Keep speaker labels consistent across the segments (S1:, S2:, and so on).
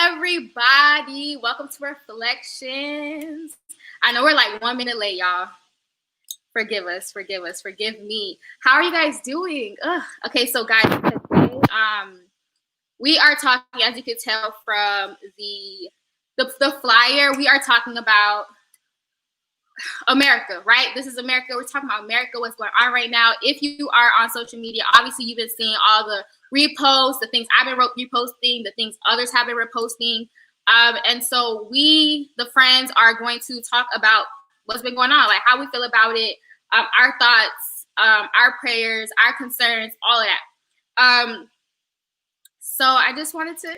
S1: everybody. Welcome to Reflections. I know we're like 1 minute late, y'all. Forgive us, forgive me. How are you guys doing? Okay, so guys, today, we are talking, as you could tell from the flyer, we are talking about America, right? This is America. We're talking about America, what's going on right now. If you are on social media, obviously you've been seeing all the reposts, the things I've been reposting, the things others have been reposting. And so we, the friends, are going to talk about what's been going on, like how we feel about it, our thoughts, our prayers, our concerns, all of that. So I just wanted to,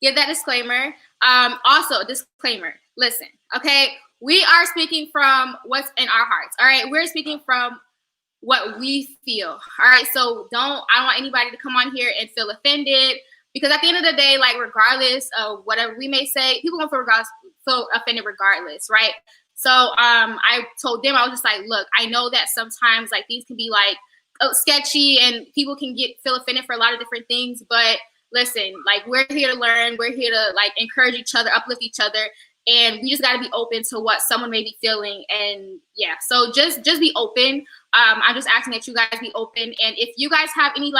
S1: give that disclaimer. Also, disclaimer, listen, okay? We are speaking from what's in our hearts, all right? We're speaking from what we feel, all right? So I don't want anybody to come on here and feel offended, because at the end of the day, like, regardless of whatever we may say, people gonna feel offended regardless, right? So I told them, I was just like, look, I know that sometimes like things can be like sketchy and people can feel offended for a lot of different things, but listen, like, we're here to learn, we're here to like encourage each other, uplift each other. And we just got to be open to what someone may be feeling. And yeah, so just be open. I'm just asking that you guys be open. And if you guys have any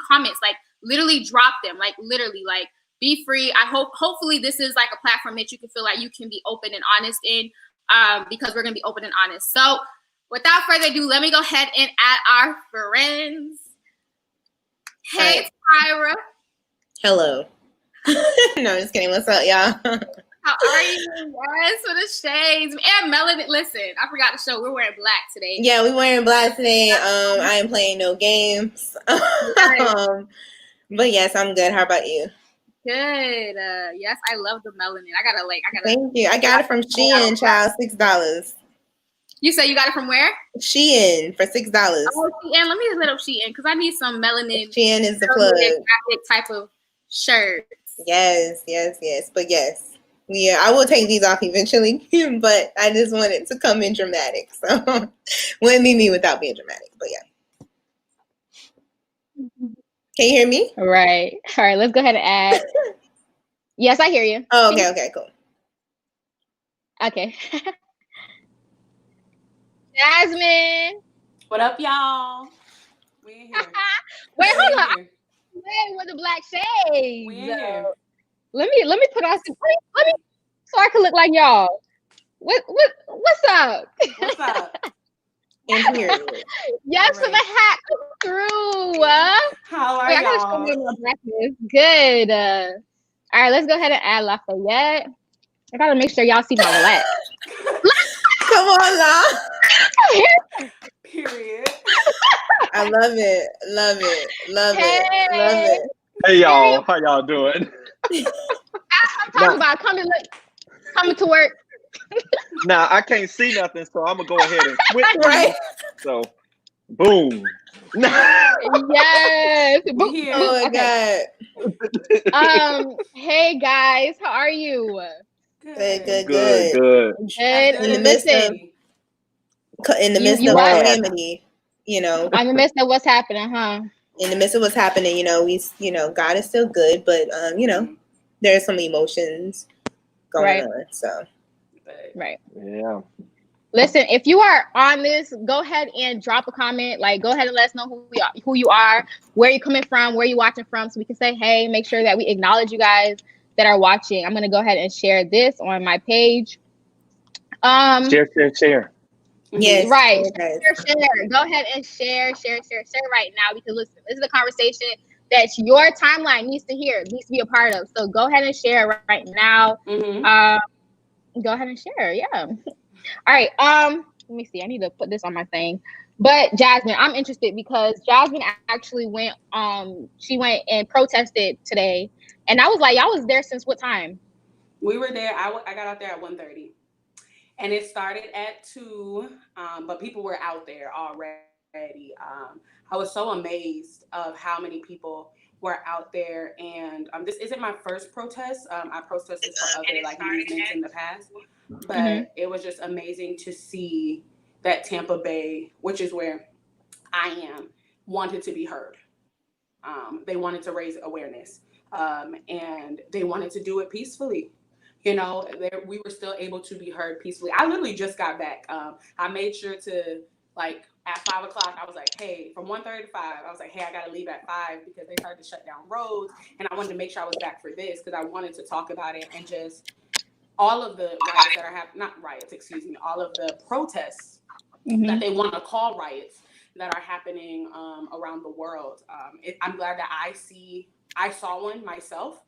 S1: comments, like, literally drop them, like, literally, like, be free. Hopefully this is like a platform that you can feel like you can be open and honest in, because we're going to be open and honest. So without further ado, let me go ahead and add our friends. Hey, Tyra.
S2: Hello. No, I'm just kidding. What's up, y'all?
S1: How are you? Yes, for the shades. And Melanin, listen, I forgot to show, we're wearing black today.
S2: Yeah, we're wearing black today. I am playing no games. But yes, I'm good. How about you?
S1: Good. Yes, I love the melanin.
S2: Thank you. I got it from Shein, child, $6.
S1: You say you got it from where?
S2: Shein for $6.
S1: Oh, Shein. Let me just hit up Shein because I need some melanin.
S2: Shein is the plug.
S1: Type of shirt.
S2: Yes. But yes. Yeah, I will take these off eventually, but I just want it to come in dramatic. So wouldn't be me without being dramatic. But yeah. Can you hear me?
S3: Right. All right, let's go ahead and add. Yes, I hear you.
S2: Oh, okay, cool.
S3: Okay. Jasmine.
S4: What up, y'all? We in here.
S3: Wait, hold on. Wait, with the black shades.
S4: We in here.
S3: Let me put on some. Let me, so I can look like y'all. What's up?
S4: What's up?
S2: In here.
S3: Yes, so the hat through.
S4: How are
S3: Wait, I gotta show
S4: y'all?
S3: you my blackness. Good. All right, let's go ahead and add Lafayette. I gotta make sure y'all see my black.
S2: Come on, La.
S4: Period.
S2: I love it. Love it.
S5: Hey y'all, how y'all doing?
S3: I'm talking about coming to work.
S5: Now I can't see nothing, so I'm gonna go ahead and quit.
S2: Right.
S5: So, boom.
S3: Yes.
S4: Here.
S2: Oh my
S3: God. Hey guys, how are you?
S2: Good.
S3: Good.
S2: In the midst of calamity,
S3: In the midst of what's happening, huh?
S2: In the midst of what's happening, God is still good, but there's some emotions going on. So
S3: right.
S5: Yeah.
S3: Listen, if you are on this, go ahead and drop a comment. Like, go ahead and let us know who you are, where you're coming from, where you're watching from, so we can say hey. Make sure that we acknowledge you guys that are watching. I'm gonna go ahead and share this on my page.
S5: Share.
S2: Yes.
S3: Right. Share. Go ahead and share right now, because listen, this is a conversation that your timeline needs to hear, needs to be a part of. So go ahead and share right now. Go ahead and share. Yeah. All right. Let me see. I need to put this on my thing. But Jasmine, I'm interested because Jasmine actually went. She went and protested today, and I was like, y'all was there since what time?
S4: We were there. I got out there at 1:30, and it started at 2. But people were out there already. I was so amazed of how many people were out there, and this isn't my first protest. I protested for other movements in the past, but it was just amazing to see that Tampa Bay, which is where I am, wanted to be heard. They wanted to raise awareness, and they wanted to do it peacefully. You know, we were still able to be heard peacefully. I literally just got back. I made sure to, like, at 5 o'clock, I was like, hey, from 1:30 to 5, I was like, hey, I got to leave at 5 because they started to shut down roads. And I wanted to make sure I was back for this because I wanted to talk about it, and just all of the riots that are happening, not riots, excuse me, all of the protests that they want to call riots that are happening around the world. I'm glad that I saw one myself.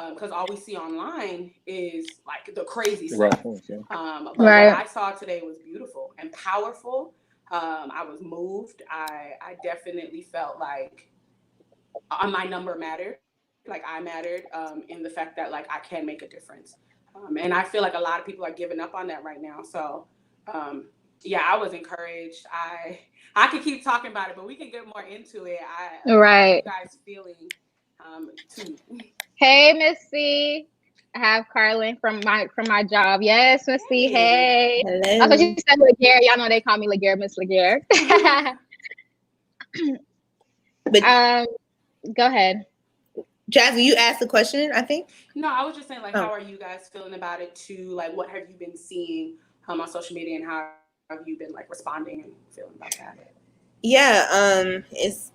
S4: Because all we see online is like the crazy stuff. But what I saw today was beautiful and powerful. I was moved. I definitely felt like my number mattered. Like I mattered in the fact that like I can make a difference. And I feel like a lot of people are giving up on that right now. So yeah, I was encouraged. I could keep talking about it, but we can get more into it. How are you guys feeling too?
S3: Hey, Missy. I have Carlin from my job. Yes, Missy. Hey.
S2: Hello.
S3: That's what you said, Laguerre. Y'all know they call me Laguerre, Miss Laguerre.
S2: But
S3: go ahead.
S2: Jazzy, you asked the question, I think.
S4: No, I was just saying, like, how are you guys feeling about it too? Like, what have you been seeing on social media, and how have you been like responding and feeling about that?
S2: Yeah, it's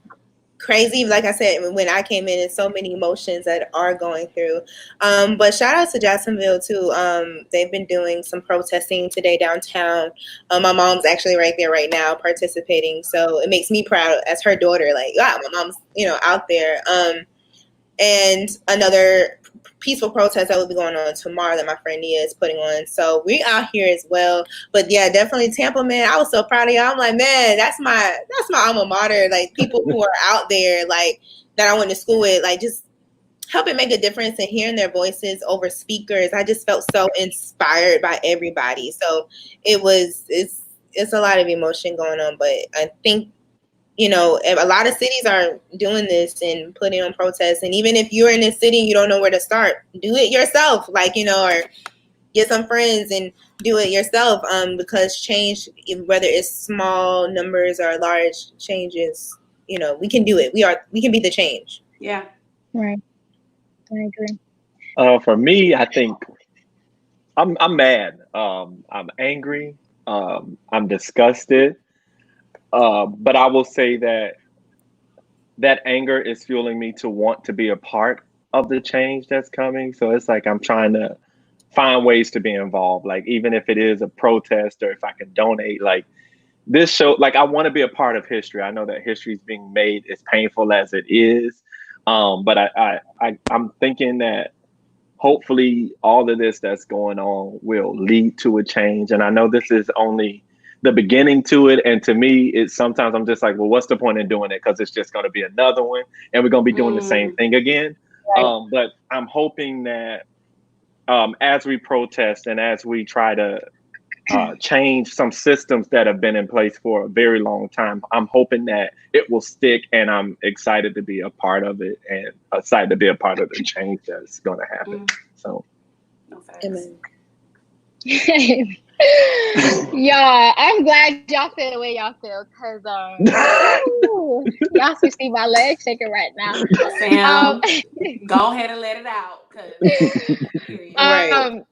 S2: crazy. Like I said, when I came in, there's so many emotions that are going through. But shout out to Jacksonville too. They've been doing some protesting today downtown. My mom's actually right there right now participating. So it makes me proud as her daughter. Like, wow, my mom's, out there. And another peaceful protest that will be going on tomorrow that my friend Nia is putting on. So we out here as well. But yeah, definitely Tampa, man. I was so proud of y'all. I'm like, man, that's my alma mater. Like people who are out there, like that I went to school with, like just helping make a difference and hearing their voices over speakers. I just felt so inspired by everybody. So it's a lot of emotion going on, but I think a lot of cities are doing this and putting on protests. And even if you're in a city and you don't know where to start, do it yourself, or get some friends and do it yourself. Because change, whether it's small numbers or large changes, we can do it. We can be the change.
S4: Yeah.
S3: Right. I agree.
S5: For me, I think I'm mad. I'm angry. I'm disgusted. But I will say that anger is fueling me to want to be a part of the change that's coming. So it's like I'm trying to find ways to be involved. Like even if it is a protest or if I can donate, like this show, like I want to be a part of history. I know that history is being made, as painful as it is. But I'm thinking that hopefully all of this that's going on will lead to a change. And I know this is only the beginning to it. And to me, it's sometimes I'm just like, well, what's the point in doing it? Because it's just going to be another one and we're going to be doing the same thing again. Right. But I'm hoping that as we protest and as we try to change some systems that have been in place for a very long time, I'm hoping that it will stick, and I'm excited to be a part of it and excited to be a part of the change that's going to happen. So,
S2: Amen.
S3: Y'all, I'm glad y'all feel the way y'all feel, because y'all should see my legs shaking right now.
S4: Sam, go ahead and let it out.
S2: Right.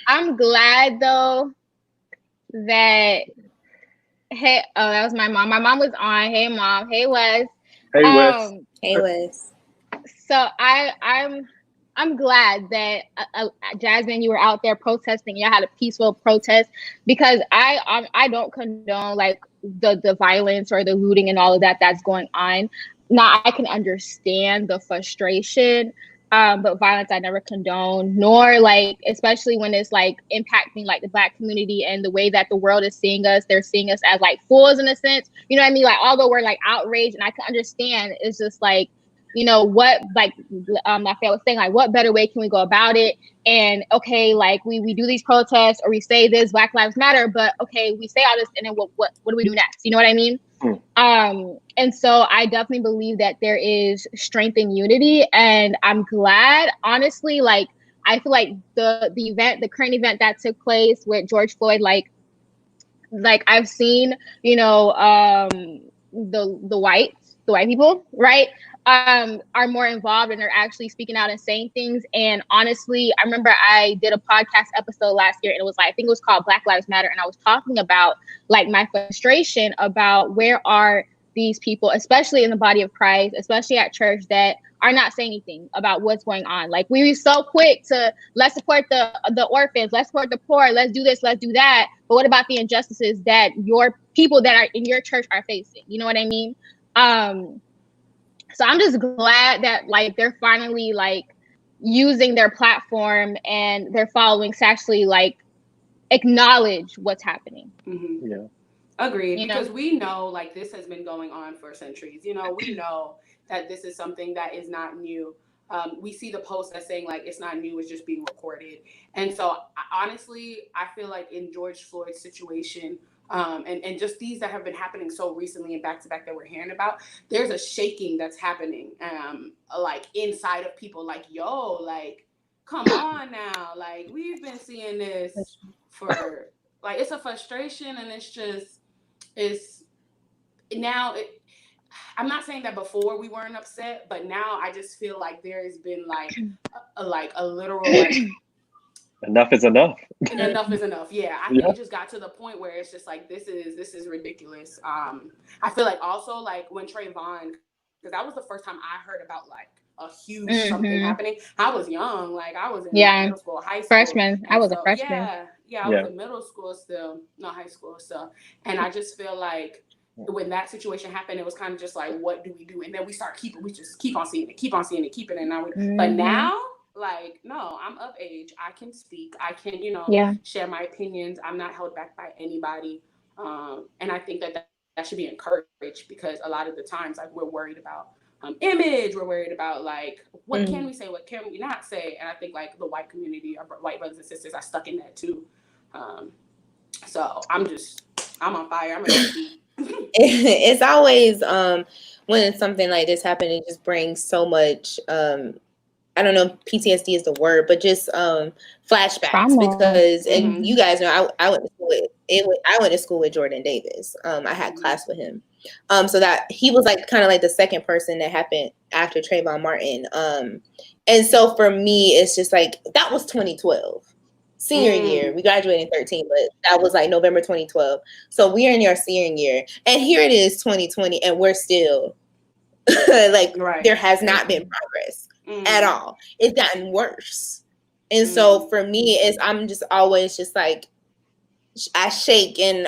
S3: I'm glad though that that was my mom. My mom was on. Hey mom. Hey Wes.
S5: Hey Wes.
S2: Hey Wes.
S3: So I'm glad that Jasmine, you were out there protesting. Y'all had a peaceful protest, because I don't condone like the violence or the looting and all of that that's going on. Now I can understand the frustration, but violence I never condone, nor like, especially when it's like impacting like the Black community and the way that the world is seeing us. They're seeing us as like fools in a sense. You know what I mean? Like although we're like outraged, and I can understand, it's just like, what, like Lafayette was saying, like what better way can we go about it? And okay, like we do these protests, or we say this Black Lives Matter, but okay, we say all this, and then what do we do next? You know what I mean? And so I definitely believe that there is strength in unity, and I'm glad, honestly, like I feel like the current event that took place with George Floyd, like I've seen, the white people, right? are more involved and are actually speaking out and saying things. And honestly, I remember I did a podcast episode last year, and it was like, I think it was called Black Lives Matter, and I was talking about like my frustration about where are these people, especially in the body of Christ, especially at church, that are not saying anything about what's going on. Like, we were so quick to, let's support the orphans, let's support the poor, let's do this, let's do that. But what about the injustices that your people that are in your church are facing? You know what I mean? So I'm just glad that like they're finally like using their platform and their followings to actually like acknowledge what's happening.
S4: Mm-hmm.
S5: Yeah.
S4: Agreed.
S3: You know?
S4: Because we know like this has been going on for centuries. You know, we know that this is something that is not new. We see the post that's saying like it's not new, it's just being recorded. And so honestly, I feel like in George Floyd's situation, and just these that have been happening so recently and back to back that we're hearing about, there's a shaking that's happening like inside of people, like, yo, like, come on now. Like, we've been seeing this for like, it's a frustration, and I'm not saying that before we weren't upset, but now I just feel like there has been like a literal like
S5: enough is enough.
S4: And enough is enough. Yeah, I think it just got to the point where it's just like this is ridiculous. I feel like also like when Trayvon, because that was the first time I heard about like a huge something happening. I was young, like I was in middle school, high school,
S3: freshman. I was a freshman.
S4: I was in middle school still, not high school still, and I just feel like when that situation happened, it was kind of just like, what do we do? And then we just keep on seeing it, and now but now. Like, no, I'm of age. I can speak. I can, share my opinions. I'm not held back by anybody. And I think that should be encouraged, because a lot of the times, like, we're worried about image. We're worried about, like, what can we say? What can we not say? And I think, like, the white community, our white brothers and sisters are stuck in that, too. So I'm on fire. I'm ready to speak.
S2: It's always, when something like this happens, it just brings so much, I don't know if PTSD is the word, but just flashbacks. Trauma. Because and you guys know I went to school with Jordan Davis. I had class with him. So that he was like kind of like the second person that happened after Trayvon Martin. And so for me, it's just like that was 2012. Senior year. We graduated in 2013, but that was like November 2012. So we are in our senior year. And here it is 2020, and we're still like there has not been progress. At all. It's gotten worse. And so for me, I'm just always just like, I shake, and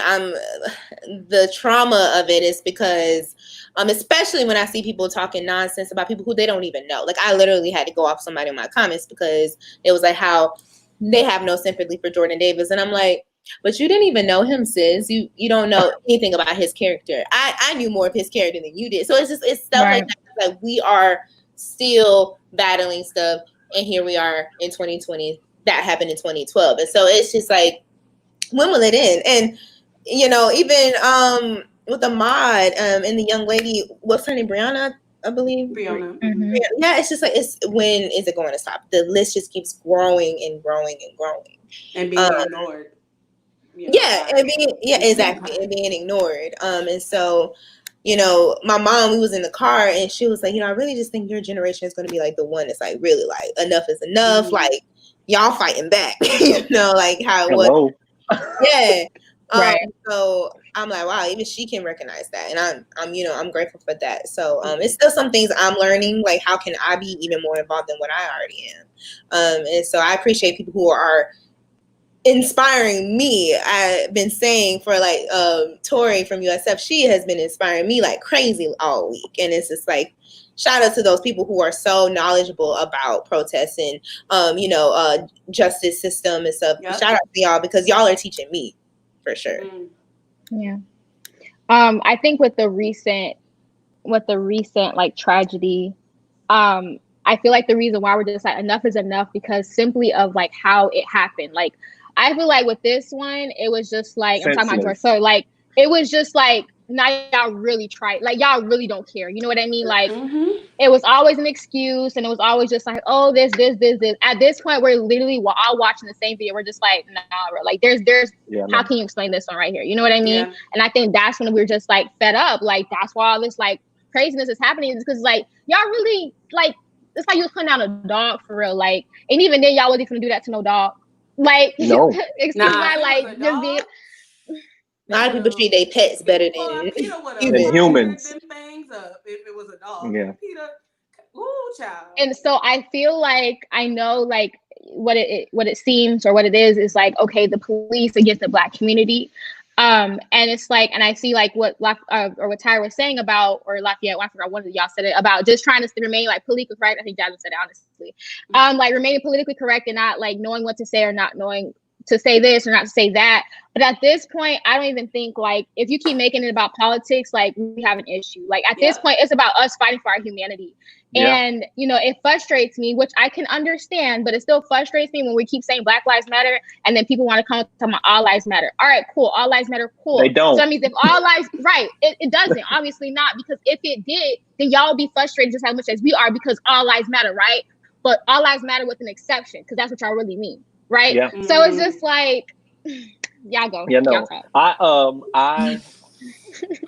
S2: the trauma of it is because, especially when I see people talking nonsense about people who they don't even know. Like, I literally had to go off somebody in my comments because it was like how they have no sympathy for Jordan Davis. And I'm like, but you didn't even know him, sis. You don't know anything about his character. I knew more of his character than you did. So it's stuff like that. Like, we are still battling stuff, and here we are in 2020. That happened in 2012, and so it's just like, when will it end? And even with the mod and the young lady, what's her name, Brianna, I believe.
S4: Brianna.
S2: Yeah, it's just like, when is it going to stop? The list just keeps growing and growing and growing,
S4: and being ignored.
S2: Exactly, and being ignored. And so, my mom, we was in the car, and she was like, I really just think your generation is going to be like the one that's like really like enough is enough. Like, y'all fighting back, like how it was. Yeah. Right. So I'm like, wow, even she can recognize that. And I'm grateful for that. So it's still some things I'm learning, like how can I be even more involved than what I already am. And so I appreciate people who are inspiring me. I've been saying for like Tori from USF, she has been inspiring me like crazy all week. And it's just like, shout out to those people who are so knowledgeable about protests and justice system and stuff. Yep. Shout out to y'all, because y'all are teaching me for sure.
S3: Yeah. I think with the recent like tragedy, I feel like the reason why we're just like enough is enough, because simply of like how it happened. Like, I feel like with this one, it was just like, I'm talking about George Floyd, like, it was just like, now y'all really try, like, y'all really don't care. You know what I mean? Like, it was always an excuse, and it was always just like, oh, this. At this point, we're literally all watching the same video. We're just like, nah, like, there's how can you explain this one right here? You know what I mean? Yeah. And I think that's when we were just like fed up. Like, that's why all this like craziness is happening is because like y'all really like it's like you was putting down a dog for real, like, and even then y'all wasn't gonna do that to no dog. Like,
S5: No.
S3: excuse my like just being.
S2: A lot of people treat their pets better than
S5: humans.
S4: Them things up if it was a dog.
S5: Yeah.
S4: Peter, ooh, child.
S3: And so I feel like I know like what it seems or what it is like, okay, the police against the Black community. And it's like, and I see like what or what Tyra was saying about, or Lafayette, I forgot one of y'all said it about just trying to remain like politically correct. I think Jasmine said it honestly. Like remaining politically correct and not like knowing what to say or not knowing to say this or not to say that. But at this point, I don't even think like if you keep making it about politics, like we have an issue. Like at this point, it's about us fighting for our humanity.
S5: Yeah.
S3: And, you know, it frustrates me, which I can understand, but it still frustrates me when we keep saying Black Lives Matter and then people want to come to my All Lives Matter. All right, cool. All lives matter. Cool.
S5: They don't.
S3: So that means if all lives, right, it doesn't. Obviously not, because if it did, then y'all would be frustrated just as much as we are because all lives matter, right? But all lives matter with an exception because that's what y'all really mean, right?
S5: Yeah.
S3: So it's just like, y'all go.
S5: Yeah, no.
S3: Y'all talk.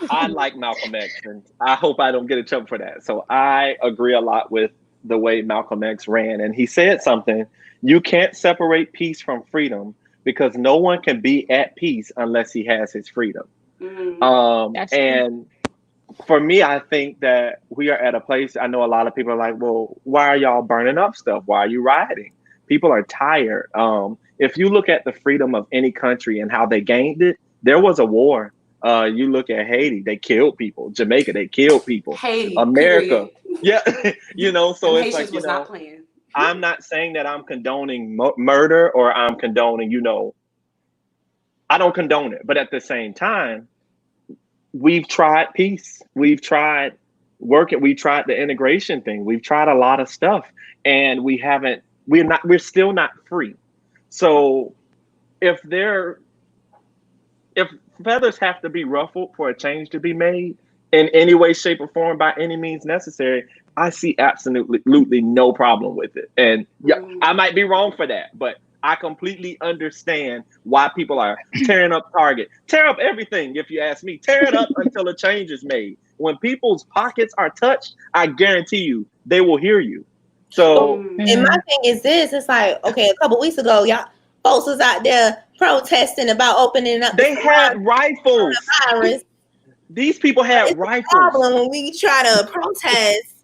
S5: I like Malcolm X, and I hope I don't get in trouble for that. So I agree a lot with the way Malcolm X ran, and he said something: you can't separate peace from freedom because no one can be at peace unless he has his freedom. And for me, I think that we are at a place. I know a lot of people are like, "Well, why are y'all burning up stuff? Why are you rioting?" People are tired. If you look at the freedom of any country and how they gained it, there was a war. You look at Haiti, they killed people. Jamaica, they killed people.
S4: Haiti,
S5: America,
S4: period.
S5: yeah, you know. So
S4: and
S5: it's
S4: Haitians
S5: like, you know,
S4: not playing.
S5: I'm not saying that I'm condoning murder or I'm condoning, you know, I don't condone it. But at the same time, we've tried peace. We've tried working. We tried the integration thing. We've tried a lot of stuff, and we're still not free. So if feathers have to be ruffled for a change to be made in any way, shape, or form by any means necessary, I see absolutely no problem with it. And yeah, I might be wrong for that, but I completely understand why people are tearing up Target. Tear up everything, if you ask me. Tear it up until a change is made. When people's pockets are touched, I guarantee you, they will hear you. So,
S2: and my thing is this: it's like, okay, a couple weeks ago, y'all folks was out there protesting about opening up.
S5: They had rifles.
S2: Virus.
S5: These people had
S2: it's
S5: rifles.
S2: A problem when we try to protest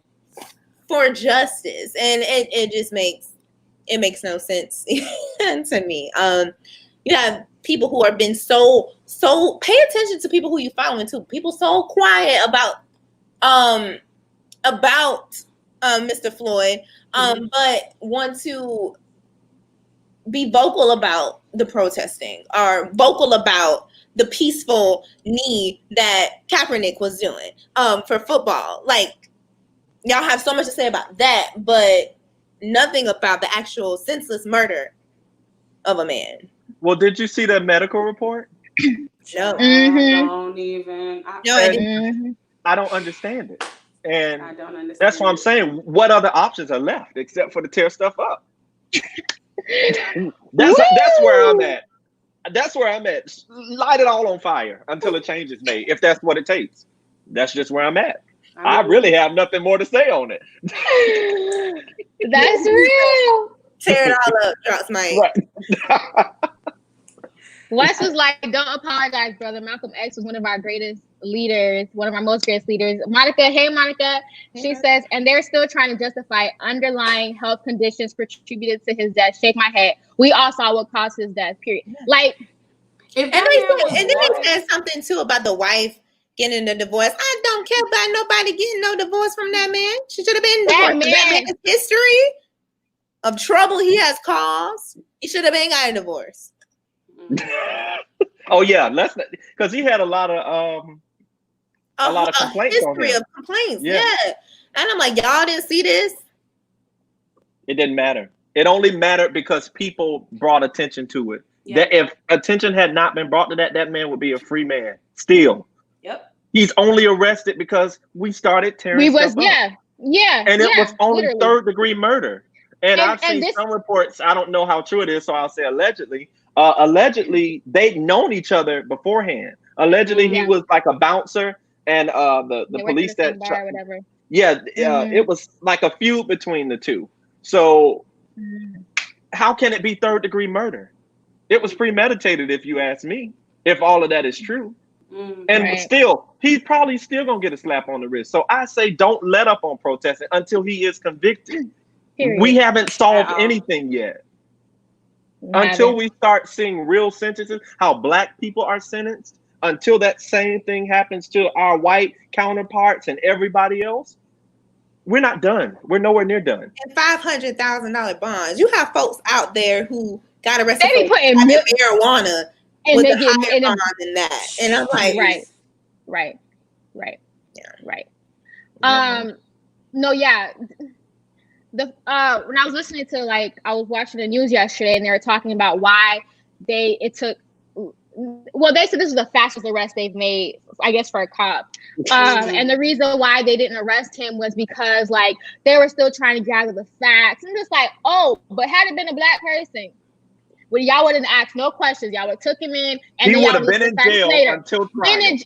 S2: for justice, and it just makes no sense to me. You have people who are been so pay attention to people who you following too. People so quiet about Mr. Floyd, but want to be vocal about the protesting or vocal about the peaceful knee that Kaepernick was doing for football. Like, y'all have so much to say about that, but nothing about the actual senseless murder of a man.
S5: Well, did you see that medical report?
S2: No.
S4: Don't even.
S5: I don't understand it. And
S4: I don't understand.
S5: That's what I'm saying. What other options are left except for to tear stuff up? That's where I'm at. That's where I'm at. Light it all on fire until a change is made, if that's what it takes. That's just where I'm at. I really have nothing more to say on it.
S3: That's real.
S2: Tear it all up, drops my.
S5: Right.
S3: Wes was like, "Don't apologize, brother. Malcolm X was one of our greatest leaders, one of our most greatest leaders." Monica, hey Monica, she says, and they're still trying to justify underlying health conditions contributed to his death. Shake my head. We all saw what caused his death. Period. Like,
S2: and then they said something too about the wife getting a divorce. I don't care about nobody getting no divorce from that man. She should have been divorced. That man's history of trouble he has caused. He should have been got a divorce.
S5: Oh yeah, because he had a lot of complaints
S2: history
S5: on him.
S2: Of complaints. Yeah, and I'm like, y'all didn't see this.
S5: It didn't matter. It only mattered because people brought attention to it. Yeah. That if attention had not been brought to that man would be a free man. Still. Yep. He's only arrested because we started tearing stuff up.
S3: Yeah.
S5: And it was only third-degree murder. And I've seen some reports. I don't know how true it is, so I'll say allegedly. Allegedly, they'd known each other beforehand. Allegedly, he was like a bouncer. and the police that
S3: bar or whatever.
S5: it was like a feud between the two. So how can it be third-degree murder? It was premeditated, if you ask me, if all of that is true. And still, he's probably still gonna get a slap on the wrist. So I say, don't let up on protesting until he is convicted. We haven't solved anything yet. Until we start seeing real sentences, how black people are sentenced, until that same thing happens to our white counterparts and everybody else, we're not done. We're nowhere near done.
S2: And $500,000 bonds. You have folks out there who got arrested
S3: for
S2: marijuana and with a higher bond than that. And I'm like,
S3: right. When I was listening to, like, I was watching the news yesterday, and they were talking about why they said this was the fastest arrest they've made, I guess, for a cop. And the reason why they didn't arrest him was because, like, they were still trying to gather the facts. And just like, but had it been a black person, well, y'all wouldn't ask no questions. Y'all would took him in, and
S5: he
S3: then
S5: would have been in jail until trial.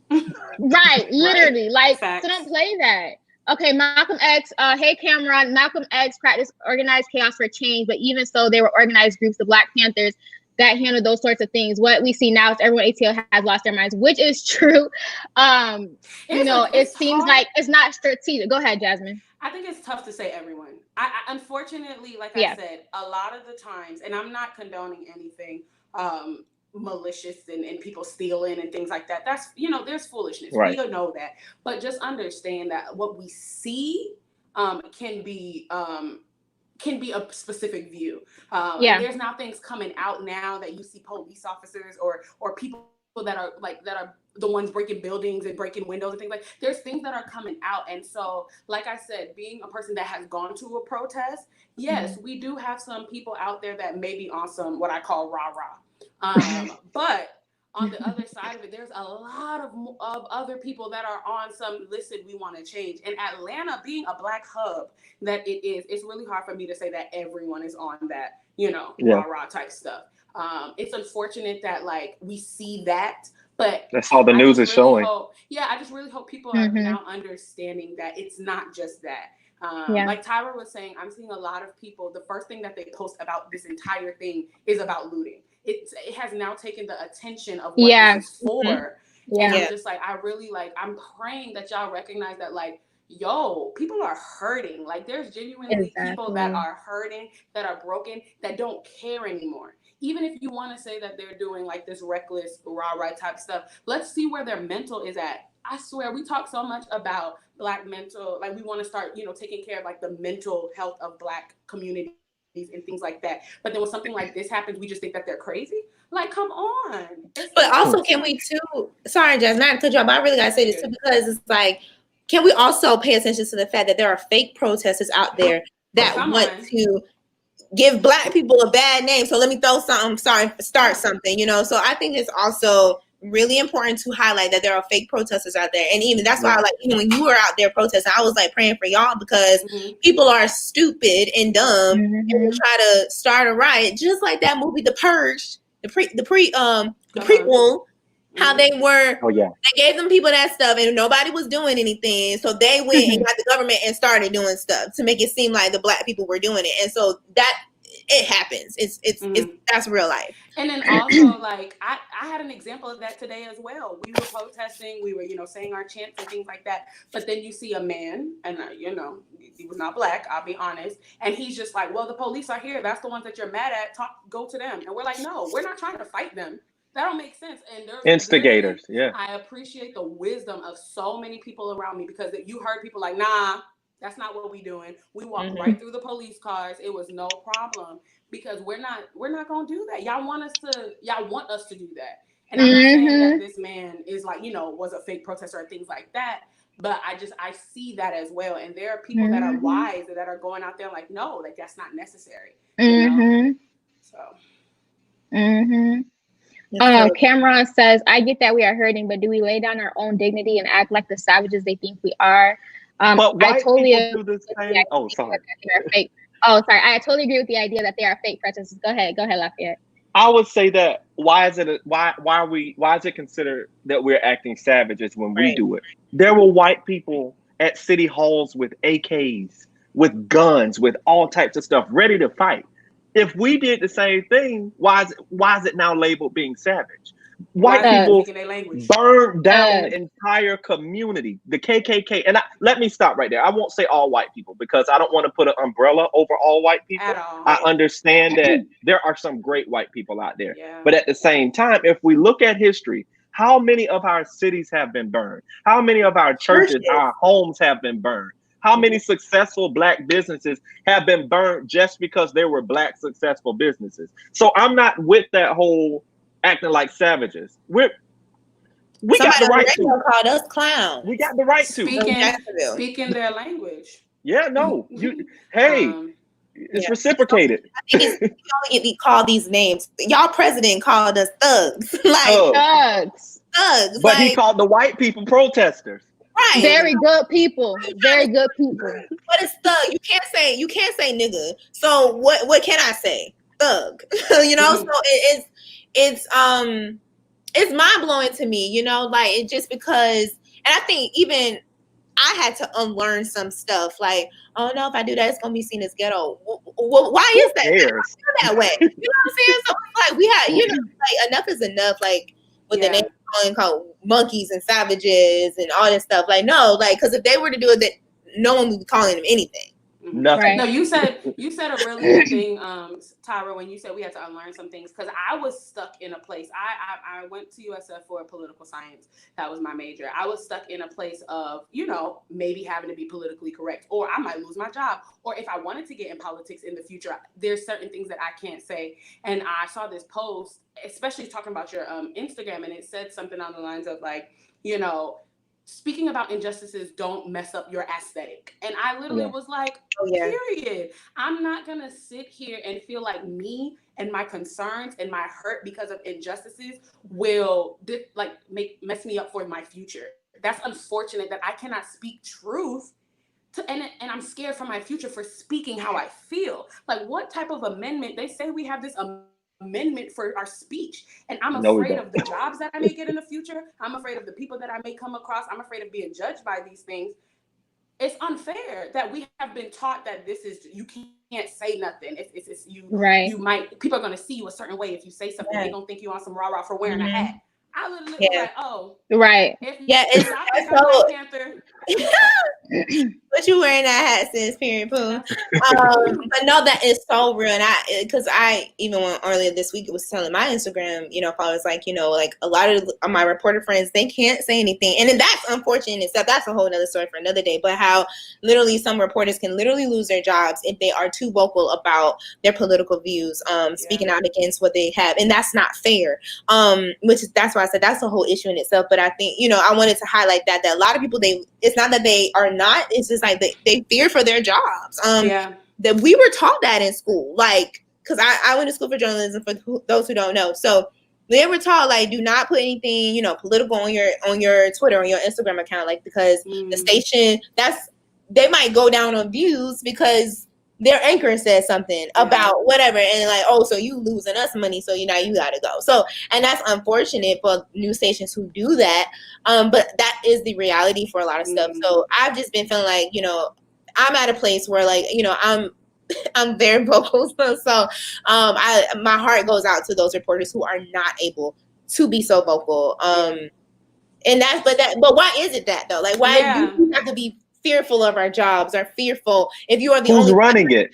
S3: Literally. Like, so don't play that. Okay, Malcolm X, hey Cameron, Malcolm X practiced organized chaos for change, but even so, they were organized groups, the Black Panthers, that handled those sorts of things. What we see now is everyone ATL has lost their minds, which is true. It seems like it's not strategic. Go ahead, Jasmine.
S4: I think it's tough to say everyone. I unfortunately, like I said, a lot of the times, and I'm not condoning anything malicious and people stealing and things like that. That's, there's foolishness. Right. We know that. But just understand that what we see can be a specific view. There's now things coming out now that you see police officers or people that are the ones breaking buildings and breaking windows and things like. There's things that are coming out, and so, like I said, being a person that has gone to a protest, yes, we do have some people out there that may be on some what I call rah-rah. But on the other side of it, there's a lot of other people that are on some, listen, we want to change. And Atlanta being a black hub that it is, it's really hard for me to say that everyone is on that, rah-rah type stuff. It's unfortunate that, like, we see that, but
S5: that's all the news is showing.
S4: I just really hope people are now understanding that it's not just that. Like Tyra was saying, I'm seeing a lot of people, the first thing that they post about this entire thing is about looting. It has now taken the attention of what this is for. And I'm just like, I'm praying that y'all recognize that, like, people are hurting. Like, there's genuinely people that are hurting, that are broken, that don't care anymore. Even if you want to say that they're doing like this reckless rah-rah type stuff, let's see where their mental is at. I swear, we talk so much about black mental, like we want to start, taking care of like the mental health of black communities and things like that. But then when something like this happens, we just think that they're crazy. Like, come on.
S2: But also, can we too? Sorry, Jasmine, not to cut you off, but I really gotta say this too, because it's like, can we also pay attention to the fact that there are fake protesters out there that want to give black people a bad name? So let me start something, So I think it's also really important to highlight that there are fake protesters out there. And even that's why, when you were out there protesting, I was like praying for y'all, because people are stupid and dumb and will try to start a riot, just like that movie The Purge, the prequel. How they were, they gave them people that stuff and nobody was doing anything. So they went and got the government and started doing stuff to make it seem like the black people were doing it. And so that it happens. It's that's real life.
S4: And then also, like, I had an example of that today as well. We were protesting, we were, saying our chants and things like that. But then you see a man, and he was not black, I'll be honest. And he's just like, well, the police are here. That's the ones that you're mad at. Go to them. And we're like, no, we're not trying to fight them. That don't make sense. And there's
S5: instigators.
S4: I appreciate the wisdom of so many people around me, because you heard people like, nah, that's not what we doing. We walked right through the police cars. It was no problem, because we're not gonna do that. Y'all want us to do that. And I'm not saying that this man is like, was a fake protester or things like that. But I see that as well. And there are people that are wise that are going out there like, no, like that's not necessary. So.
S3: Cameron says, I get that we are hurting, but do we lay down our own dignity and act like the savages they think we are?
S5: But
S3: I totally
S5: do this thing? Oh, sorry.
S3: I totally agree with the idea that they are fake protesters. Go ahead, Lafayette.
S5: I would say that why is it considered that we're acting savages when we
S2: Right.
S5: do it? There were white people at city halls with AKs, with guns, with all types of stuff, ready to fight. If we did the same thing, why is it now labeled being savage? White people
S4: speaking their language.
S5: burned down the entire community, the KKK. And let me stop right there. I won't say all white people because I don't want to put an umbrella over all white people.
S4: At all.
S5: I understand that there are some great white people out there.
S4: Yeah.
S5: But at the same time, if we look at history, how many of our cities have been burned? How many of our churches, our homes have been burned? How many successful Black businesses have been burned just because they were Black successful businesses? So I'm not with that whole acting like savages. We got the right to.
S2: Called us clowns.
S5: We got the right to
S4: speaking their language.
S5: Yeah, no. It's reciprocated.
S2: We call these names. Y'all president called us thugs.
S3: Thugs.
S5: But he called the white people protesters.
S2: Right.
S3: Very good people. Very good people.
S2: But it's thug. You can't say nigga. So what can I say? Thug. You know, so it's mind blowing to me, you know, like it just because, and I think even I had to unlearn some stuff. Like, oh no, if I do that, it's gonna be seen as ghetto. Well, why is that? That way? You know what I'm saying? So it's like we had, you know, like enough is enough. Like with the name called monkeys and savages and all this stuff. Like no, like because if they were to do it, that no one would be calling them anything.
S5: Nothing.
S4: Right. No, you said a really good thing, Tyra, when you said we had to unlearn some things because I was stuck in a place. I went to USF for political science. That was my major. I was stuck in a place of, you know, maybe having to be politically correct, or I might lose my job, or if I wanted to get in politics in the future, there's certain things that I can't say. And I saw this post, especially talking about your Instagram, and it said something on the lines of like, you know, speaking about injustices don't mess up your aesthetic. And I literally was like, period. I'm not going to sit here and feel like me and my concerns and my hurt because of injustices will mess me up for my future. That's unfortunate that I cannot speak truth and I'm scared for my future for speaking how I feel. Like what type of amendment? They say we have this amendment for our speech, and I'm afraid of the jobs that I may get in the future. I'm afraid of the people that I may come across. I'm afraid of being judged by these things. It's unfair that we have been taught that this is, you can't say nothing. It's you. Right. You might, people are going to see you a certain way if you say something. They're going to think you on some rah-rah for wearing a hat. I literally was like, oh.
S3: Right.
S2: It's so. But you wearing that hat since period, Pooh. But no, that is so real. And because I even went earlier this week, it was telling my Instagram, you know, followers like, you know, like a lot of my reporter friends, they can't say anything. And then that's unfortunate and stuff. That's a whole nother story for another day. But how literally some reporters can literally lose their jobs if they are too vocal about their political views, speaking out against what they have. And that's not fair. That's why I said that's a whole issue in itself. But I think, you know, I wanted to highlight that a lot of people, it's not that they are not, it's just like they fear for their jobs. That we were taught that in school, like, because I went to school for journalism, for those who don't know. So they were taught, like, do not put anything, you know, political on your Twitter, on your Instagram account, like, because the station, they might go down on views because their anchor says something about whatever, and like, oh, so you losing us money, so you gotta go. So, and that's unfortunate for news stations who do that. But that is the reality for a lot of stuff. So I've just been feeling like, you know, I'm at a place where, like, you know, I'm very vocal. So my heart goes out to those reporters who are not able to be so vocal. And but why is it that though? Like, why do we have to be fearful of our jobs, or fearful if you are the
S5: who's
S2: only
S5: running it?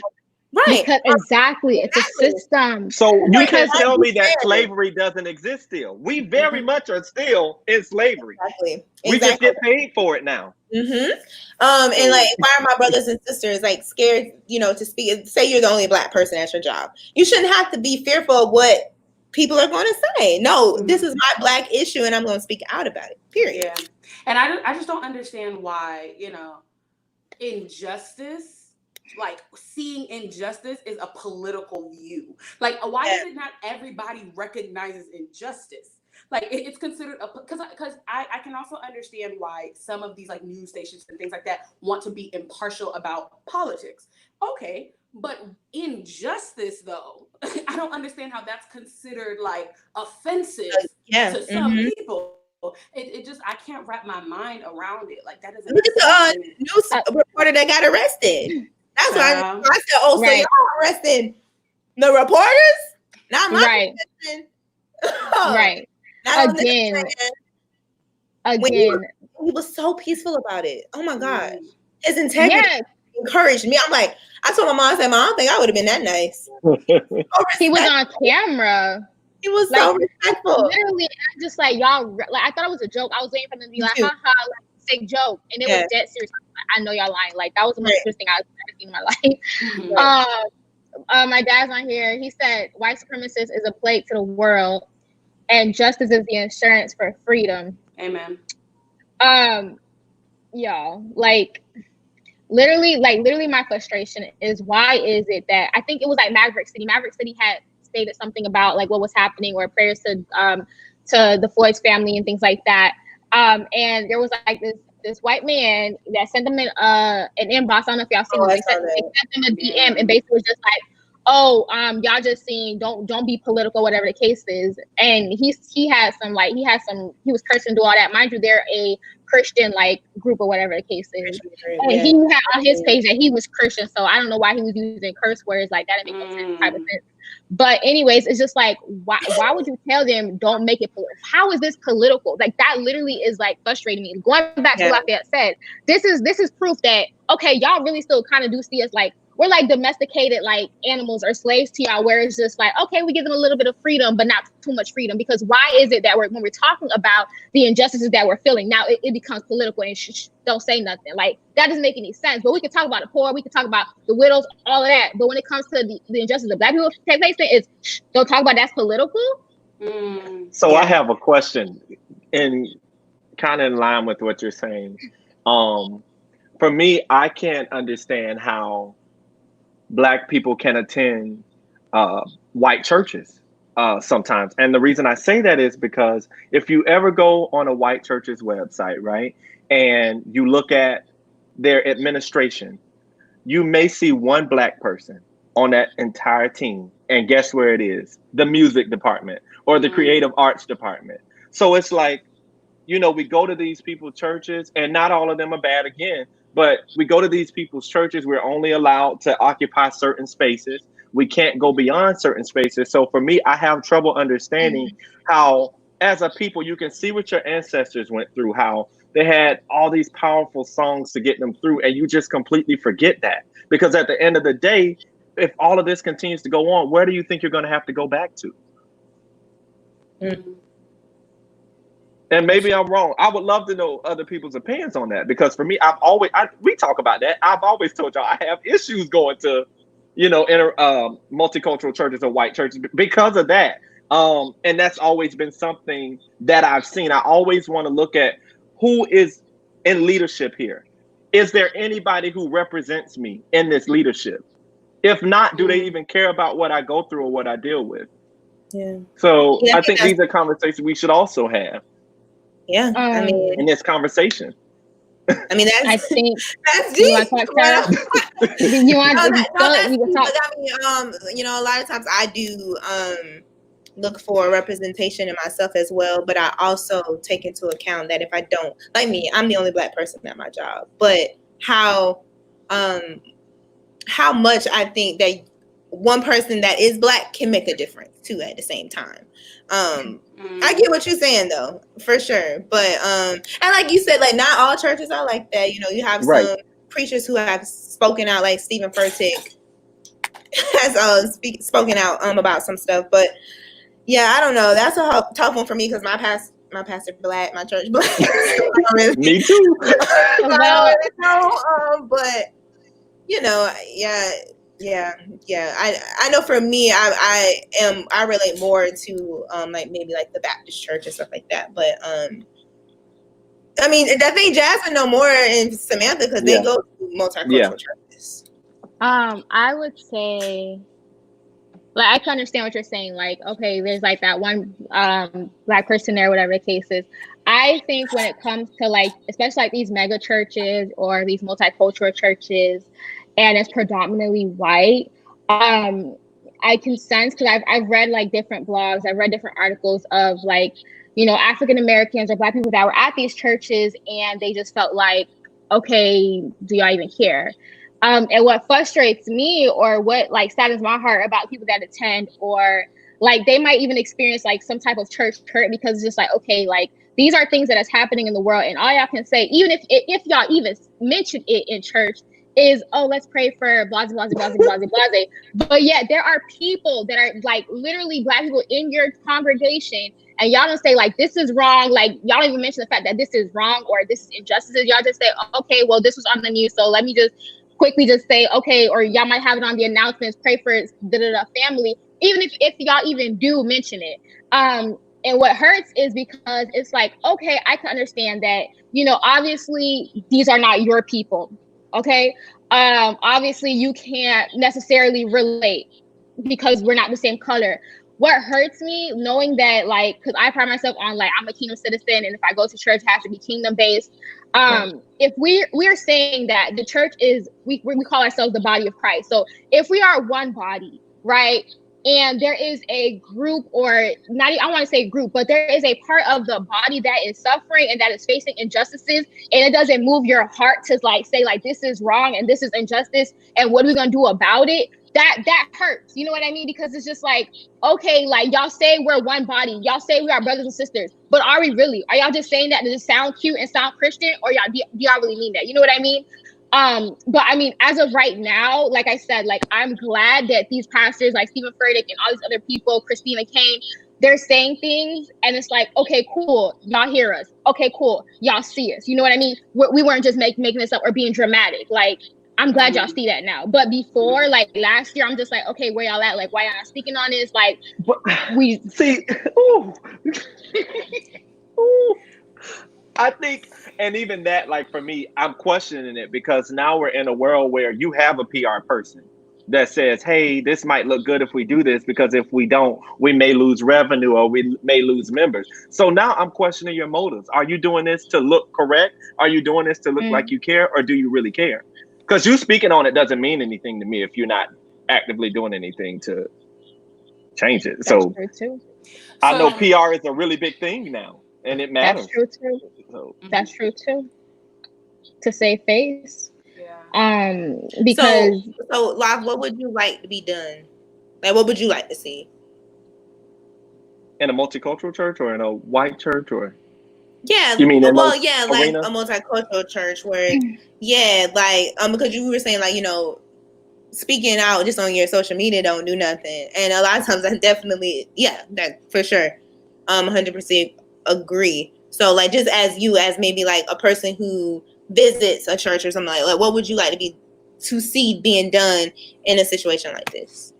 S3: Right. Because exactly. It's a system.
S5: So you can't tell me that slavery doesn't exist still. We very much are still in slavery. Exactly. We just get paid for it now.
S2: And like, why are my brothers and sisters like scared, you know, to speak? Say you're the only Black person at your job. You shouldn't have to be fearful of what people are going to say. No, this is my Black issue, and I'm going to speak out about it. Period.
S4: Yeah. And I just don't understand why, you know, injustice, like seeing injustice is a political view. Like, why is it not everybody recognizes injustice? Like, it's considered because I can also understand why some of these like news stations and things like that want to be impartial about politics. Okay. But injustice, though, I don't understand how that's considered like offensive to some people. It just, I can't wrap my mind around it. Like, that doesn't
S2: look at the news reporter that got arrested. That's why I said, oh, so y'all arresting the reporters? Not my
S3: right. Right. Again,
S2: he was so peaceful about it. Oh my God. His integrity encouraged me. I'm like, I told my mom, I said, Mom, I don't think I would have been that nice.
S3: He was on camera.
S2: He was like, so respectful.
S3: Literally, just like y'all, like I thought it was a joke. I was waiting for them to be like, haha, like sick joke. And it was dead serious. I know y'all lying. Like, that was the most interesting I've ever seen in my life. My dad's on here. He said, white supremacist is a plague to the world, and justice is the insurance for freedom.
S4: Amen.
S3: Y'all, literally my frustration is, why is it that, I think it was like Maverick City had stated something about like what was happening, or prayers to the Floyd's family and things like that. And there was like this white man that sent them an inbox. I don't know if y'all seen it. They sent them a DM and basically was just like, oh, y'all just seen, don't be political, whatever the case is. And he was cursing and do all that. Mind you, they're a Christian like group or whatever the case is. And he had on his page that he was Christian, so I don't know why he was using curse words like that. It makes no sense, type of sense. But anyways, it's just like, why would you tell them don't make it political? How is this political? Like, that literally is like frustrating me. Going back to what Lafayette said, this is proof that, okay, y'all really still kind of do see us like we're like domesticated like animals or slaves to y'all, where it's just like, okay, we give them a little bit of freedom, but not too much freedom. Because why is it that when we're talking about the injustices that we're feeling, now it becomes political and don't say nothing? Like, that doesn't make any sense. But we can talk about the poor, we can talk about the widows, all of that. But when it comes to the injustices that Black people take place in, it's don't talk about that's political.
S5: So I have a question, and kind of in line with what you're saying. For me, I can't understand how Black people can attend white churches sometimes. And the reason I say that is because if you ever go on a white church's website, right, and you look at their administration, you may see one Black person on that entire team. And guess where it is? The music department or the creative arts department. So it's like, you know, we go to these people's churches, and not all of them are bad again, but we go to these people's churches. We're only allowed to occupy certain spaces. We can't go beyond certain spaces. So for me, I have trouble understanding how, as a people, you can see what your ancestors went through, how they had all these powerful songs to get them through, and you just completely forget that. Because at the end of the day, if all of this continues to go on, where do you think you're going to have to go back to? And maybe I'm wrong. I would love to know other people's opinions on that, because for me, we talk about that. I've always told y'all I have issues going to, you know, multicultural churches or white churches because of that. And that's always been something that I've seen. I always want to look at who is in leadership here. Is there anybody who represents me in this leadership? If not, do they even care about what I go through or what I deal with? Yeah. So I think these are conversations we should also have.
S2: Yeah, I mean,
S5: in this conversation.
S2: I mean,
S3: I think
S2: that's deep.
S3: You want to talk, you want to talk?
S2: I mean, you know, a lot of times I do look for representation in myself as well, but I also take into account that if I don't, like me, I'm the only Black person at my job, but how much I think that one person that is Black can make a difference too at the same time. I get what you're saying though, for sure. But and like you said, like not all churches are like that. You know, you have some preachers who have spoken out, like Stephen Furtick has spoken out about some stuff. But yeah, I don't know. That's a tough one for me because my pastor Black, my church Black.
S5: Me too.
S2: But you know, yeah. I know for me, I relate more to like maybe like the Baptist church and stuff like that. But I mean, I think Jasmine know more and Samantha because they go to multicultural churches.
S3: I would say, like, I can understand what you're saying. Like, okay, there's like that one Black person there, whatever the case is. I think when it comes to like, especially like these mega churches or these multicultural churches, and it's predominantly white, I can sense, because I've read like different blogs, I've read different articles of like, you know, African Americans or Black people that were at these churches, and they just felt like, okay, do y'all even care? And what frustrates me, or what like saddens my heart about people that attend, or like they might even experience like some type of church hurt, because it's just like, okay, like these are things that is happening in the world, and all y'all can say, even if y'all even mention it in church, is, oh, let's pray for blah blah blah blah blah blah. But yet there are people that are like literally Black people in your congregation, and y'all don't say like this is wrong, like y'all don't even mention the fact that this is wrong or this is injustices. Y'all just say, okay, well, this was on the news, so let me just quickly just say, okay, or y'all might have it on the announcements, pray for the family, even if y'all even do mention it. And what hurts is because it's like, okay, I can understand that, you know, obviously these are not your people, okay? Obviously you can't necessarily relate because we're not the same color. What hurts me, knowing that, like, because I pride myself on, like, I'm a kingdom citizen, and if I go to church, it has to be kingdom based. If we're saying that the church is, we call ourselves the body of Christ. So if we are one body, right, and there is a group, or not, I want to say group, but there is a part of the body that is suffering and that is facing injustices, and it doesn't move your heart to like say like this is wrong and this is injustice, and what are we gonna do about it? That hurts, you know what I mean? Because it's just like, okay, like y'all say we're one body, y'all say we are brothers and sisters, but are we really? Are y'all just saying that to just sound cute and sound Christian, or do y'all really mean that? You know what I mean? But I mean, as of right now, like I said, like I'm glad that these pastors like Stephen Furtick and all these other people, Christina Kane, they're saying things, and it's like, okay, cool, y'all hear us. Okay, cool, y'all see us. You know what I mean? We weren't just making this up or being dramatic. Like, I'm glad y'all see that now. But before, like last year, I'm just like, okay, where y'all at? Like, why y'all not speaking on this? Like, we
S5: see. Ooh. Ooh. I think, and even that, like for me, I'm questioning it, because now we're in a world where you have a PR person that says, hey, this might look good if we do this, because if we don't, we may lose revenue or we may lose members. So now I'm questioning your motives. Are you doing this to look correct? Are you doing this to look like you care, or do you really care? Because you speaking on it doesn't mean anything to me if you're not actively doing anything to change it. So I know PR is a really big thing now, and it matters.
S3: That's true too.
S5: So,
S3: that's true too. To save face.
S1: Yeah.
S3: Because
S2: so Live, what would you like to be done? Like, what would you like to see?
S5: In a multicultural church or in a white church, or?
S2: Yeah,
S5: you mean
S2: well, yeah, like
S5: arena?
S2: a multicultural church where, yeah, like because you were saying like, you know, speaking out just on your social media don't do nothing, and a lot of times I definitely, yeah, that for sure, 100% agree. So like, just as maybe like a person who visits a church or something like what would you like to see being done in a situation like this?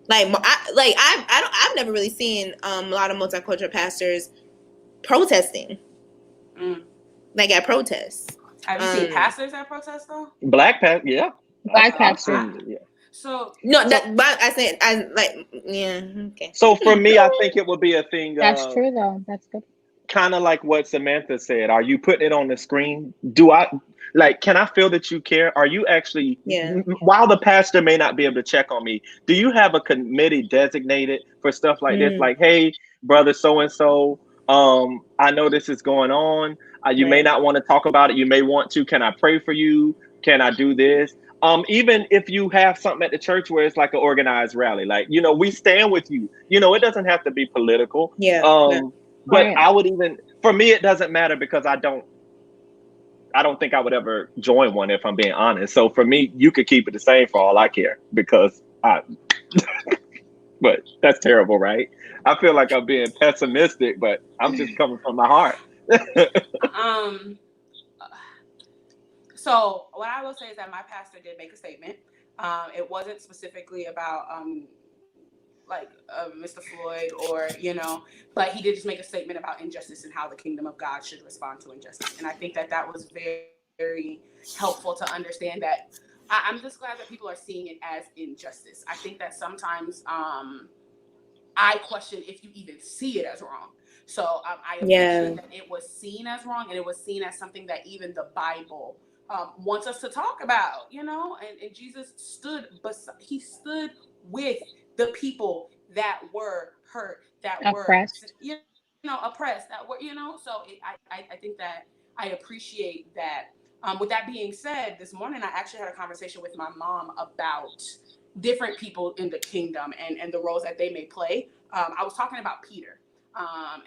S2: Like I've never really seen a lot of multicultural pastors protesting, like at protests.
S4: Have you seen pastors at protests though?
S5: Black pastors, yeah.
S3: Black pastors.
S5: Yeah.
S4: So
S2: no, but I said I like, yeah, okay.
S5: So for me, I think it would be a thing.
S3: That's true though. That's good.
S5: Kind of like what Samantha said. Are you putting it on the screen? Do I like? Can I feel that you care? Are you actually?
S2: Yeah.
S5: While the pastor may not be able to check on me, do you have a committee designated for stuff like this? Like, hey, brother, so and so. I know this is going on. You may not want to talk about it. You may want to. Can I pray for you? Can I do this? Even if you have something at the church where it's like an organized rally, like, you know, we stand with you. You know, it doesn't have to be political.
S2: Yeah.
S5: But I would even, for me, it doesn't matter, because I don't think I would ever join one, if I'm being honest. So for me, you could keep it the same for all I care, because but that's terrible, right? I feel like I'm being pessimistic, but I'm just coming from my heart.
S4: So what I will say is that my pastor did make a statement. It wasn't specifically about like Mr. Floyd, or, you know, but he did just make a statement about injustice and how the kingdom of God should respond to injustice. And I think that was very, very helpful to understand that. I'm just glad that people are seeing it as injustice. I think that sometimes I question if you even see it as wrong. So I appreciate that it was seen as wrong, and it was seen as something that even the Bible wants us to talk about, you know, and Jesus stood with the people that were hurt, that
S3: oppressed.
S4: were, you know, oppressed, that were, you know, so I think that I appreciate that. With that being said, this morning I actually had a conversation with my mom about different people in the kingdom and the roles that they may play. I was talking about Peter.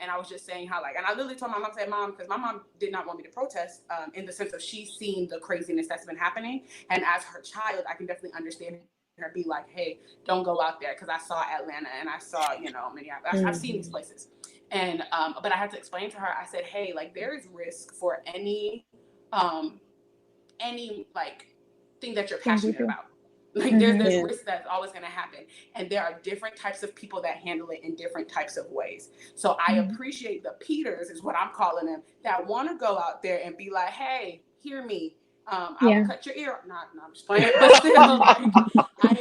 S4: And I was just saying how, like, and I literally told my mom, I said, Mom, because my mom did not want me to protest, in the sense of she's seen the craziness that's been happening. And as her child, I can definitely understand her be like, hey, don't go out there. Because I saw Atlanta and I saw, you know, Minneapolis. I've seen these places. And, but I had to explain to her, I said, hey, like, there is risk for any like thing that you're passionate about. Like there's risk that's always going to happen. And there are different types of people that handle it in different types of ways. So I appreciate the Peters, is what I'm calling them, that want to go out there and be like, hey, hear me. I will cut your ear. No, I'm just playing. But still, like, I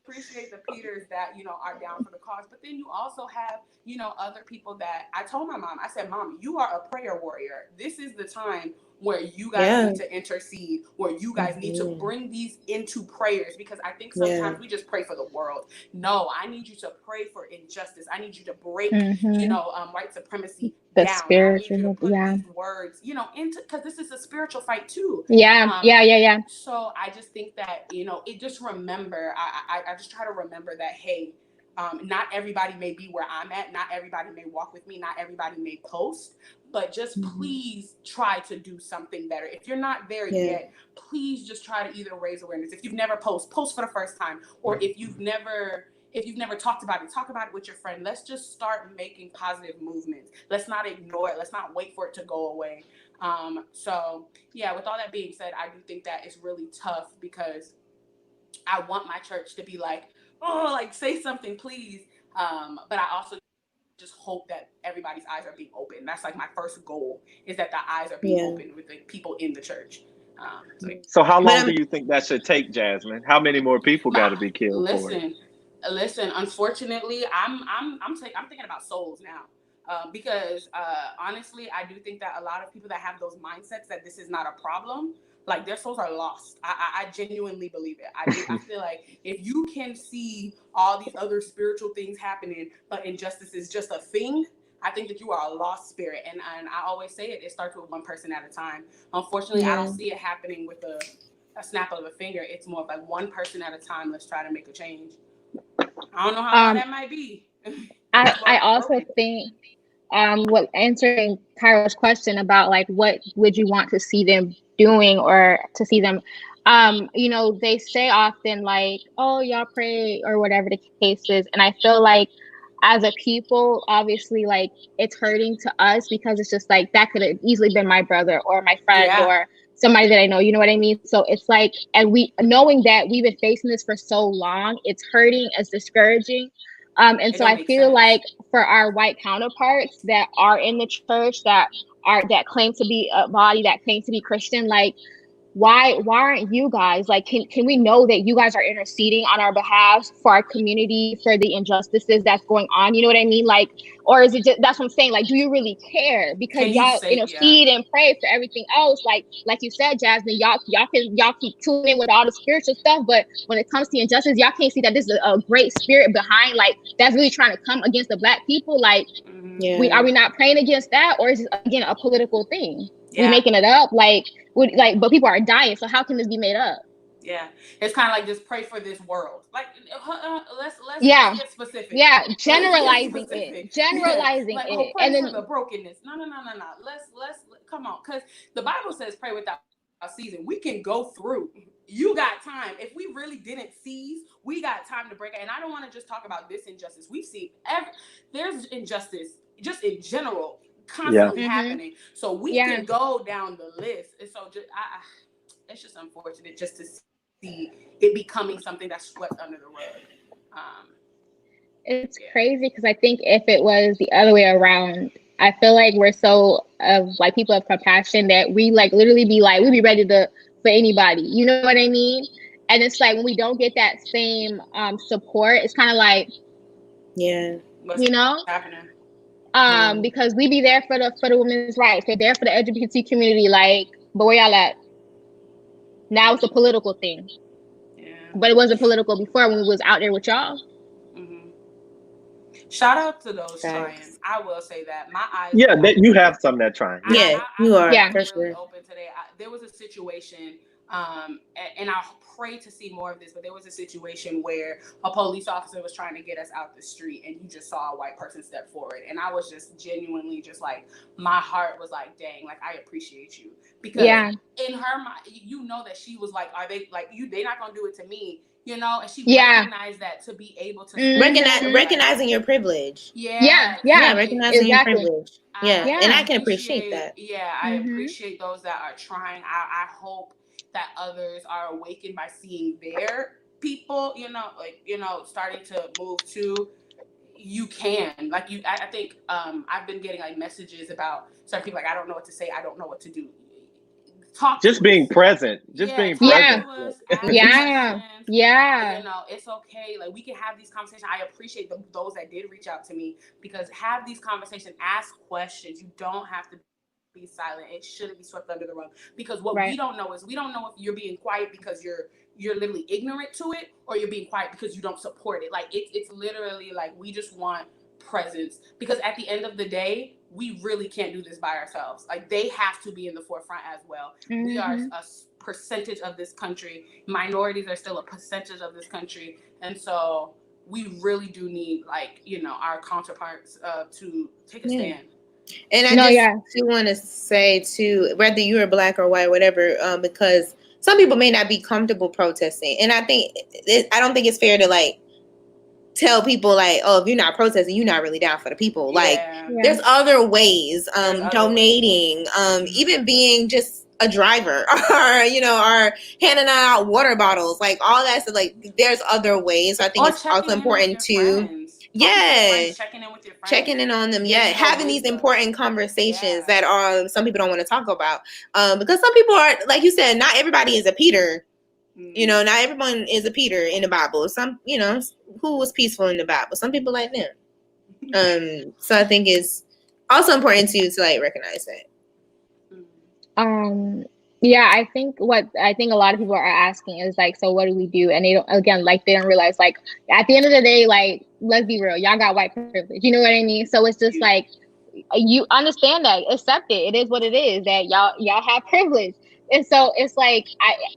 S4: appreciate the Peters that, you know, are down for the cause. But then you also have, you know, other people that I told my mom, I said, Mom, you are a prayer warrior. This is the time where you guys need to intercede, where you guys need to bring these into prayers, because I think sometimes we just pray for the world. No, I need you to pray for injustice. I need you to break, you know, white supremacy down. I need you to put these words, you know, into, because this is a spiritual fight too.
S3: Yeah.
S4: So I just think that, you know, it just remember, I just try to remember that, hey, not everybody may be where I'm at. Not everybody may walk with me. Not everybody may post, but just please try to do something better. If you're not there yet, please just try to either raise awareness. If you've never post for the first time, or if you've never talked about it, talk about it with your friend. Let's just start making positive movements. Let's not ignore it. Let's not wait for it to go away. So yeah, with all that being said, I do think that it's really tough, because I want my church to be like, oh, like, say something, please. But I also just hope that everybody's eyes are being open. That's like my first goal, is that the eyes are being open with the people in the church.
S5: So how long do you think that should take, Jasmine? How many more people got to be killed for it?
S4: Listen. Unfortunately, I'm thinking about souls now. Because honestly, I do think that a lot of people that have those mindsets that this is not a problem, like, their souls are lost. I genuinely believe it. I feel like if you can see all these other spiritual things happening, but injustice is just a thing, I think that you are a lost spirit. And I always say it starts with one person at a time. Unfortunately, I don't see it happening with a snap of a finger. It's more of like one person at a time. Let's try to make a change. I don't know how long that might be.
S3: I also think, what answering Kyra's question about, like, what would you want to see them doing, or to see them, you know, they say often, like, oh, y'all pray, or whatever the case is. And I feel like, as a people, obviously, like, it's hurting to us, because it's just like, that could have easily been my brother or my friend or somebody that I know, you know what I mean? So it's like, and we, knowing that we've been facing this for so long, it's hurting, it's discouraging. And so I feel like, for our white counterparts that are in the church, that claim to be a body, that claim to be Christian, like, why aren't you guys, like, can we know that you guys are interceding on our behalf, for our community, for the injustices that's going on? You know what I mean? Like, or is it just, that's what I'm saying, like, do you really care? Because y'all intercede and pray for everything else, like you said, Jasmine, y'all keep tuning in with all the spiritual stuff, but when it comes to injustice, y'all can't see that this is a great spirit behind, like, that's really trying to come against the Black people. Like, are we not praying against that, or is it, again, a political thing? We making it up, but people are dying. So how can this be made up?
S4: Yeah, it's kind of like, just pray for this world. Like, let's get specific.
S3: Yeah, generalizing it,
S4: like, oh, pray and then for the brokenness. No. Let's come on, because the Bible says pray without ceasing. We can go through. You got time. If we really didn't cease, we got time to break it. And I don't want to just talk about this injustice. We see there's injustice just in general constantly happening. So we can go down the list. And so it's just unfortunate just to see it becoming something that's swept under the rug.
S3: It's crazy, because I think if it was the other way around, I feel like we're so like, people of compassion, that we, like, literally be like, we'd be ready for anybody. You know what I mean? And it's like, when we don't get that same support, it's kind of like,
S4: what's happening?
S3: Because we be there for the women's rights, they're there for the LGBT community, like, but where y'all at? Now it's a political thing.
S4: Yeah.
S3: But it wasn't political before when we was out there with y'all.
S4: Mm-hmm. Shout out to those
S2: Thanks.
S4: trying. I will say that my eyes.
S5: Yeah, that you have some that trying.
S2: Yeah, you are,
S3: Yeah.
S2: for
S4: really
S2: sure.
S4: open today. There was a situation, and I'll pray to see more of this. But there was a situation where a police officer was trying to get us out the street, and you just saw a white person step forward, and I was just genuinely just like, my heart was like, dang, like I appreciate you, because in her mind, you know that she was like, are they like you? They're not gonna do it to me. You know, and she recognized that to be able to
S2: recognizing your privilege.
S3: Yeah,
S2: recognizing your privilege. And I can appreciate that.
S4: Yeah, I appreciate those that are trying. I hope that others are awakened by seeing their people, starting to move to. You can, like, I think I've been getting like messages about certain people like, I don't know what to say, I don't know what to do.
S5: Just being present. Being present.
S3: Yeah.
S4: It's okay. Like, we can have these conversations. I appreciate those that did reach out to me, because have these conversations, ask questions. You don't have to be silent. It shouldn't be swept under the rug, because what we don't know is, we don't know if you're being quiet because you're literally ignorant to it, or you're being quiet because you don't support it. Like, it's literally like, we just want presence, because at the end of the day, we really can't do this by ourselves. Like, they have to be in the forefront as well. We are a percentage of this country. Minorities are still a percentage of this country, and so we really do need, like, our counterparts to take a stand.
S2: And I just want to say too, whether you're black or white, whatever, because some people may not be comfortable protesting, and I don't think it's fair to like tell people like, oh, if you're not protesting, you're not really down for the people. Like, there's other ways, donating, even being just a driver, or handing out water bottles, like all that stuff. Like, there's other ways. So I think it's also important to checking in on them, having these important conversations that some people don't want to talk about, because some people are, like you said, not everybody is a Peter. Not everyone is a Peter in the Bible. Some, who was peaceful in the Bible? Some people like them. So I think it's also important to like recognize that.
S3: Yeah, I think a lot of people are asking is like, so what do we do? And they don't realize, like, at the end of the day, like, let's be real, y'all got white privilege. You know what I mean? So it's just like, you understand that, accept it. It is what it is, that y'all have privilege. And so it's like,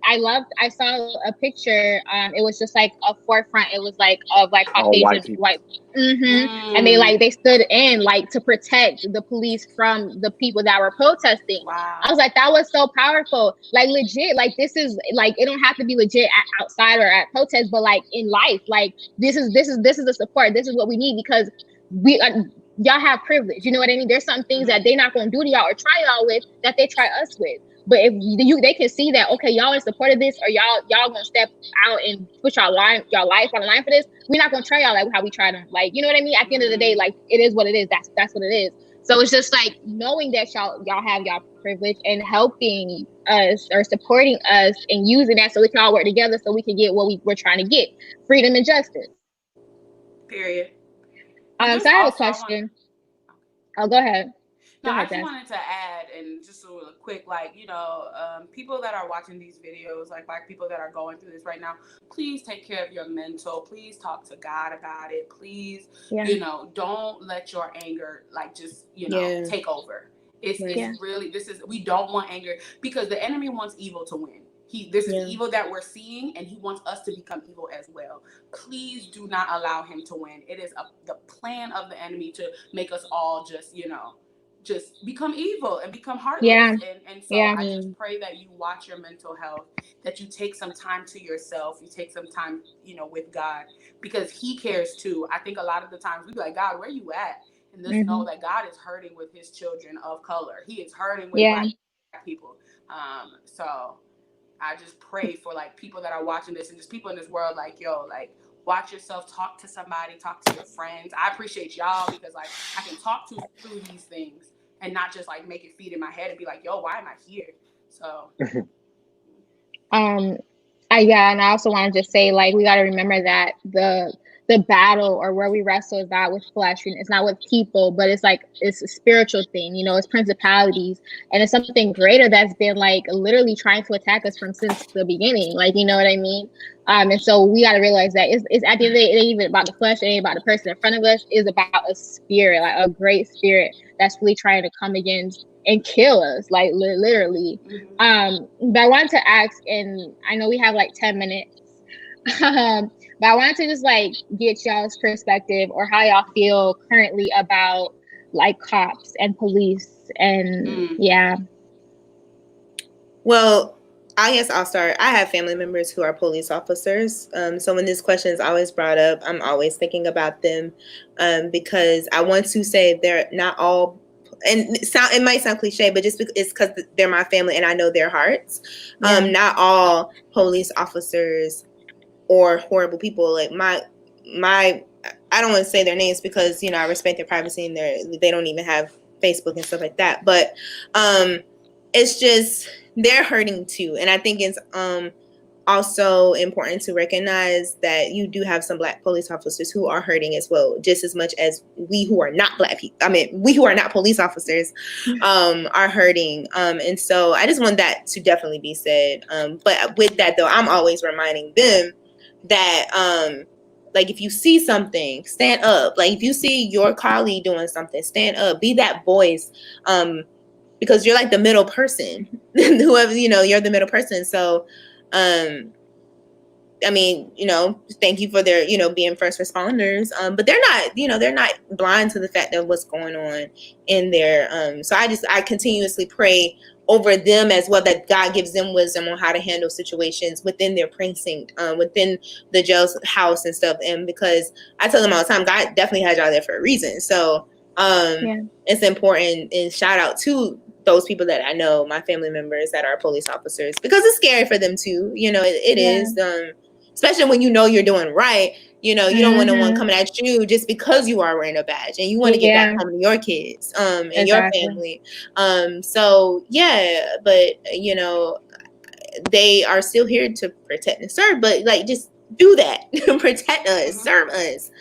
S3: I saw a picture, it was just like a forefront, it was like of like Caucasian white. And they stood in like to protect the police from the people that were protesting.
S4: Wow.
S3: I was like, that was so powerful. Like, legit, like, this is like, it don't have to be legit outside or at protests, but like in life, like, this is the support. This is what we need, because y'all have privilege. You know what I mean? There's some things that they're not going to do to y'all or try y'all with that they try us with. But if they can see that, okay, y'all in support of this, or y'all gonna step out and put y'all life on the line for this, we're not gonna try y'all like how we try them. Like, you know what I mean? At the end of the day, like, it is what it is. That's what it is. So it's just like knowing that y'all have y'all privilege and helping us or supporting us and using that so we can all work together so we can get what we're trying to get: freedom and justice.
S4: Period.
S3: So I have a question. Go ahead.
S4: No, I just wanted to add, and just a little quick, like, people that are watching these videos, like Black people that are going through this right now, please take care of your mental. Please talk to God about it. Please, don't let your anger, like, just, take over. It's really, we don't want anger, because the enemy wants evil to win. This is evil that we're seeing, and he wants us to become evil as well. Please do not allow him to win. It is the plan of the enemy to make us all just become evil and become heartless. And so I just pray that you watch your mental health, that you take some time to yourself, you take some time, with God, because he cares too. I think a lot of the times we be like, God, where you at? And just know that God is hurting with his children of color. He is hurting with Black people. So I just pray for, like, people that are watching this and just people in this world, like, like, watch yourself, talk to somebody, talk to your friends. I appreciate y'all, because, like, I can talk through these things and not just, like, make it feed in my head and be like, why am I here? So.
S3: And I also want to just say, like, we got to remember that the battle or where we wrestle is not with flesh, and it's not with people, but it's like it's a spiritual thing, you know, it's principalities, and it's something greater that's been like literally trying to attack us from since the beginning, like, you know what I mean? And so we got to realize that it's at the end of the day, it ain't even about the flesh, it ain't about the person in front of us, it's about a spirit, like a great spirit that's really trying to come against and kill us, like literally. But I wanted to ask, and I know we have like 10 minutes, but I wanted to just like get y'all's perspective or how y'all feel currently about like cops and police and yeah.
S2: Well, I guess I'll start. I have family members who are police officers. So when this question is always brought up, I'm always thinking about them because I want to say they're not all, and it might sound cliche, but just because it's because they're my family and I know their hearts. Not all police officers or horrible people. Like my I don't want to say their names because, you know, I respect their privacy and they don't even have Facebook and stuff like that. But it's just they're hurting too, and I think it's also important to recognize that you do have some Black police officers who are hurting as well, just as much as we who are not Black people. I mean, we who are not police officers are hurting. And so I just want that to definitely be said. But with that though, I'm always reminding them that like if you see something, stand up. Like if you see your colleague doing something, stand up. Be that voice. Because you're like the middle person. Whoever, you know, you're the middle person. So I mean, you know, thank you for their, you know, being first responders. But they're not, you know, they're not blind to the fact of what's going on in there. So I continuously pray over them as well, that God gives them wisdom on how to handle situations within their precinct, within the jail house and stuff. And because I tell them all the time, God definitely has y'all there for a reason. So it's important, and shout out to those people that I know, my family members that are police officers, because it's scary for them too. You know, it is, especially when you know you're doing right. You know, you don't want no one coming at you just because you are wearing a badge, and you want to get back home to your kids, and your family. So yeah, but you know, they are still here to protect and serve, but like just do that. Protect us, serve us.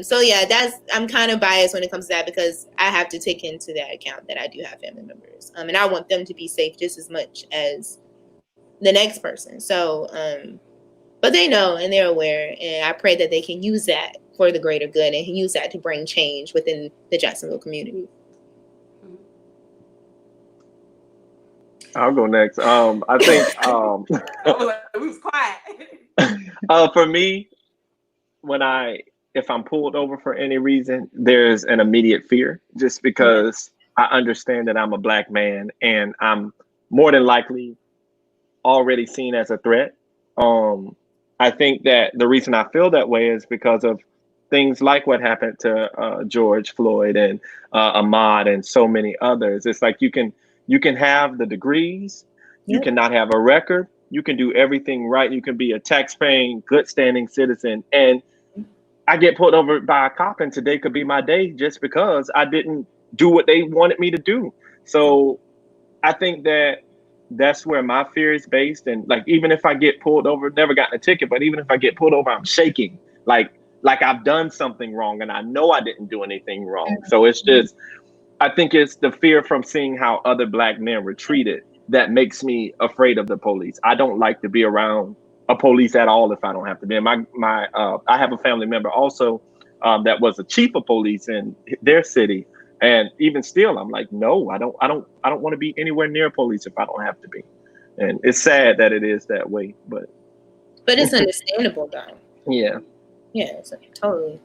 S2: So yeah, I'm kind of biased when it comes to that, because I have to take into that account that I do have family members, and I want them to be safe just as much as the next person. So but they know and they're aware, and I pray that they can use that for the greater good and use that to bring change within the Jacksonville community.
S5: I'll go next. I think
S4: we was quiet.
S5: For me, if I'm pulled over for any reason, there's an immediate fear, just because I understand that I'm a Black man and I'm more than likely already seen as a threat. I think that the reason I feel that way is because of things like what happened to George Floyd and Ahmaud and so many others. It's like you can have the degrees, you cannot have a record, you can do everything right, you can be a tax-paying, good standing citizen, and I get pulled over by a cop, and today could be my day just because I didn't do what they wanted me to do. So I think that's where my fear is based. And like, even if I get pulled over, never gotten a ticket, but even if I get pulled over, I'm shaking like I've done something wrong, and I know I didn't do anything wrong. So it's just, I think it's the fear from seeing how other Black men were treated that makes me afraid of the police. I don't like to be around a police at all if I don't have to be. I have a family member also that was a chief of police in their city, and even still, I'm like, no, I don't want to be anywhere near police if I don't have to be. And it's sad that it is that way, but
S2: it's understandable, though.
S5: Yeah,
S2: it's totally.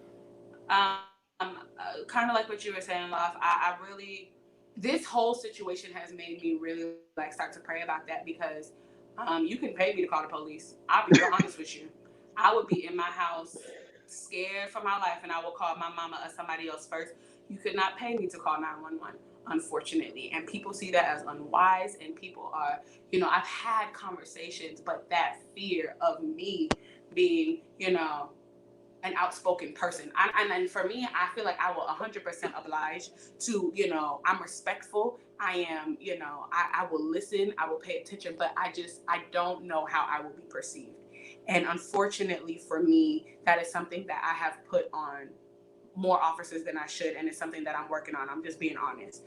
S4: Kind of like what you were saying, Love. I really, this whole situation has made me really like start to pray about that, because you can pay me to call the police. I'll be real honest with you. I would be in my house scared for my life, and I will call my mama or somebody else first. You could not pay me to call 911, unfortunately. And people see that as unwise, and people are, you know, I've had conversations, but that fear of me being, you know, an outspoken person. And for me, I feel like I will 100% oblige to, you know, I'm respectful. I am, you know, I will listen, I will pay attention, but I don't know how I will be perceived. And unfortunately for me, that is something that I have put on more officers than I should, and it's something that I'm working on. I'm just being honest.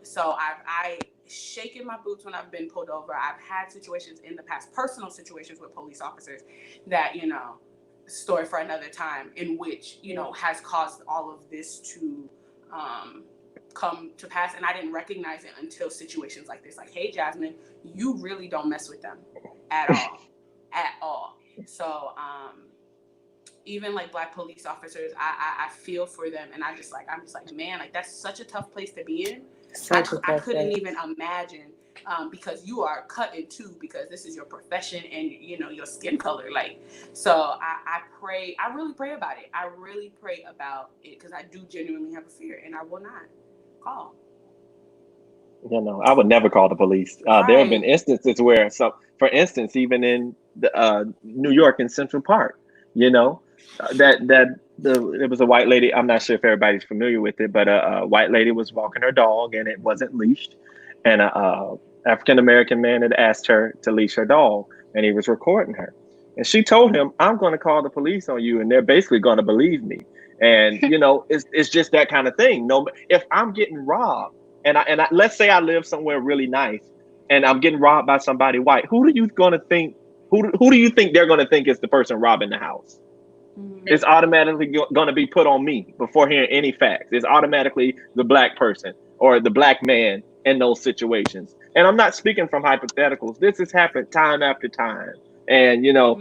S4: So I shaken my boots when I've been pulled over. I've had situations in the past, personal situations with police officers that, you know, story for another time, in which, you know, has caused all of this to come to pass. And I didn't recognize it until situations like this. Like, hey, Jasmine, you really don't mess with them at all. At all. So even like Black police officers, I feel for them, and I'm just like, man, like that's such a tough place to be in. I couldn't even imagine, because you are cut in two, because this is your profession and, you know, your skin color. Like, so I really pray about it. I really pray about it, because I do genuinely have a fear, and I will not call.
S5: You know, I would never call the police. There have been instances where, for instance, even in the, New York in Central Park, you know, there was a white lady. I'm not sure if everybody's familiar with it, but a white lady was walking her dog and it wasn't leashed, and a African American man had asked her to leash her dog, and he was recording her, and she told him, "I'm going to call the police on you, and they're basically going to believe me." And you know, it's just that kind of thing. No, if I'm getting robbed, and I let's say I live somewhere really nice, and I'm getting robbed by somebody white, who do you gonna think? Who do you think they're gonna think is the person robbing the house? It's automatically going to be put on me before hearing any facts. It's automatically the Black person or the Black man in those situations. And I'm not speaking from hypotheticals. This has happened time after time. And, you know,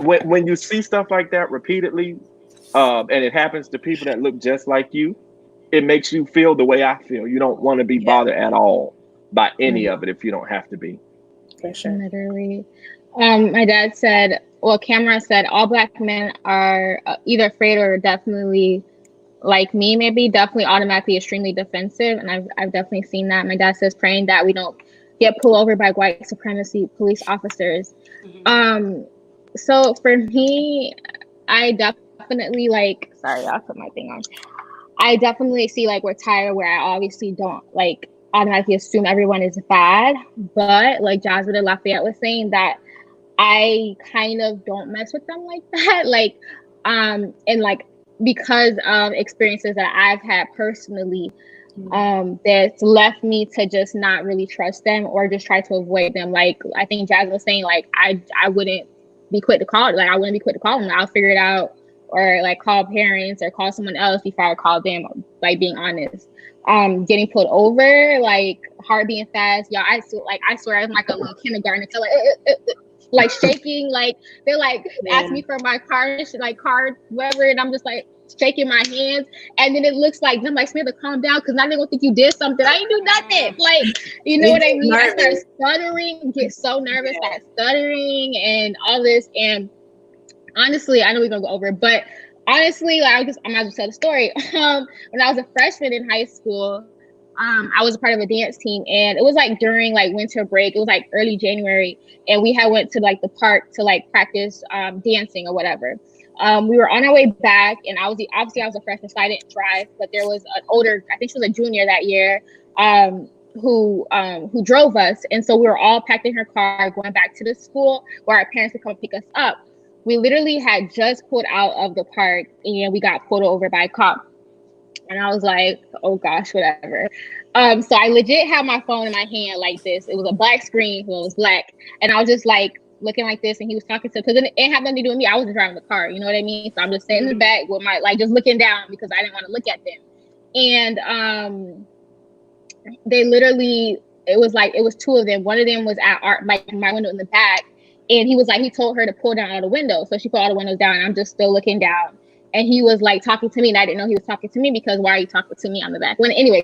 S5: when you see stuff like that repeatedly, and it happens to people that look just like you, it makes you feel the way I feel. You don't want to be bothered at all by any of it if you don't have to be.
S2: For sure.
S3: Literally. My dad said, Cameron said, all Black men are either afraid or definitely, like me, maybe definitely automatically extremely defensive. And I've definitely seen that. My dad says, praying that we don't get pulled over by white supremacy police officers. So for me, I definitely sorry, I'll put my thing on. I definitely see we're tired, where I obviously don't automatically assume everyone is bad. But like Jasmine and Lafayette was saying, that I kind of don't mess with them like that. And because of experiences that I've had personally, that's left me to just not really trust them or just try to avoid them. I think Jasmine was saying, I wouldn't be quick to call. I wouldn't be quick to call them. I'll figure it out, or call parents or call someone else before I call them. Being honest. Getting pulled over, heart being fast. Y'all, I swear I'm like a little kindergarten until shaking, they're ask me for my card, whatever, and I'm just shaking my hands, and then it looks like I'm Samantha, calm down, because now they're gonna think you did something. I didn't do nothing. You know what I mean? Nervous. I start stuttering, get so nervous, start stuttering and all this. And honestly, I know we're gonna go over it, but honestly, I might as well tell the story. When I was a freshman in high school, I was a part of a dance team, and it was during winter break. It was early January, and we had went to the park to practice dancing or whatever. We were on our way back, and obviously I was a freshman, so I didn't drive. But there was an older, I think she was a junior that year, who drove us, and so we were all packed in her car going back to the school where our parents would come pick us up. We literally had just pulled out of the park, and we got pulled over by a cop. And I was like, oh gosh, whatever. So I legit had my phone in my hand like this. It was a black screen, well, it was black. And I was just looking like this, and he was talking to, because it had nothing to do with me. I wasn't driving the car, you know what I mean? So I'm just sitting in the back with my, just looking down, because I didn't want to look at them. And they literally, it was two of them. One of them was at my window in the back. And he was he told her to pull down all the windows. So she put all the windows down, and I'm just still looking down. And he was talking to me, and I didn't know he was talking to me, because why are you talking to me on the back? When anyways,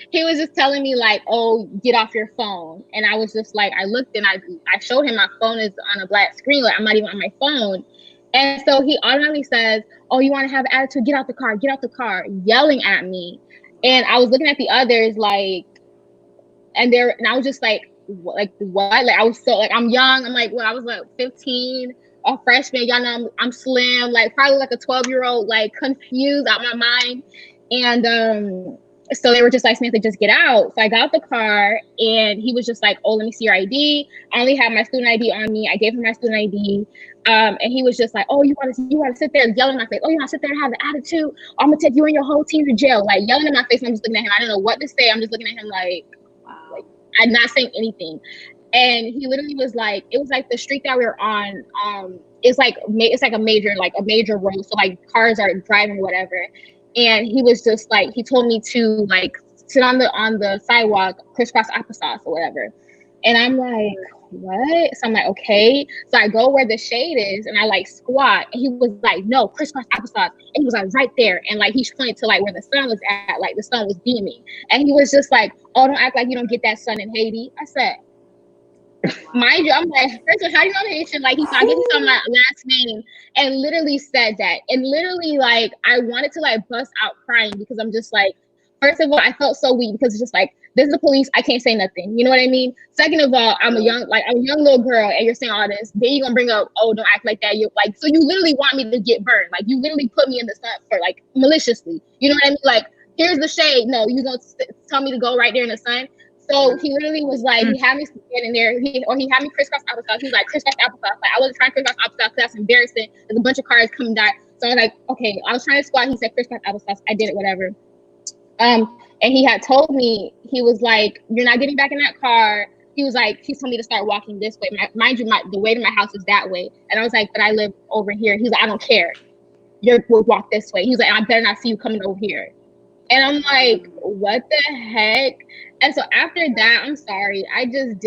S3: he was just telling me oh, get off your phone. And I was just I looked, and I showed him my phone is on a black screen. I'm not even on my phone. And so he automatically says, oh, you want to have attitude? Get out the car, yelling at me. And I was looking at the others and I was just what? I was so I'm young. I'm I was 15. A freshman, y'all know I'm slim, probably a 12-year-old, confused out my mind. And so they were just like, Samantha, just get out. So I got out the car, and he was just like, oh, let me see your ID. I only have my student ID on me. I gave him my student ID. And he was just like, oh, you want to sit there yelling in my face. Oh, you want to sit there and have an attitude? Oh, I'm going to take you and your whole team to jail. Like, yelling in my face. And I'm just looking at him. I don't know what to say. I'm just looking at him like I'm not saying anything. And he literally was like, it was like the street that we were on, it's like a major road. So like cars are driving or whatever. And he was just like, he told me to like sit on the sidewalk, crisscross applesauce or whatever. And I'm like, what? So I'm like, okay. So I go where the shade is and I like squat. And he was like, no, crisscross applesauce. And he was like right there. And like he pointed to like where the sun was at, like the sun was beaming. And he was just like, oh, don't act like you don't get that sun in Haiti. I said, mind you, I'm like, first of all, how do you know Haitian? Like, I guess he saw my last name and literally said that. And literally, like, I wanted to, like, bust out crying because I'm just like, first of all, I felt so weak because it's just like, this is the police. I can't say nothing. You know what I mean? Second of all, I'm a young little girl and you're saying all this. Then you're going to bring up, oh, don't act like that. You're like, so you literally want me to get burned. Like, you literally put me in the sun for, like, maliciously. You know what I mean? Like, here's the shade. No, you going to tell me to go right there in the sun? So he literally was like, he had me standing there, he had me crisscross applesauce. He was like, crisscross applesauce. Like, I wasn't trying to crisscross applesauce because that's embarrassing. There's a bunch of cars coming down. So I was like, okay, I was trying to squat. He said crisscross applesauce. I did it, whatever. And he had told me, he was like, you're not getting back in that car. He was like, he told me to start walking this way. Mind you, the way to my house is that way. And I was like, but I live over here. He's like, I don't care. We'll walk this way. He was like, I better not see you coming over here. And I'm like, what the heck? And so after that, I'm sorry. I just.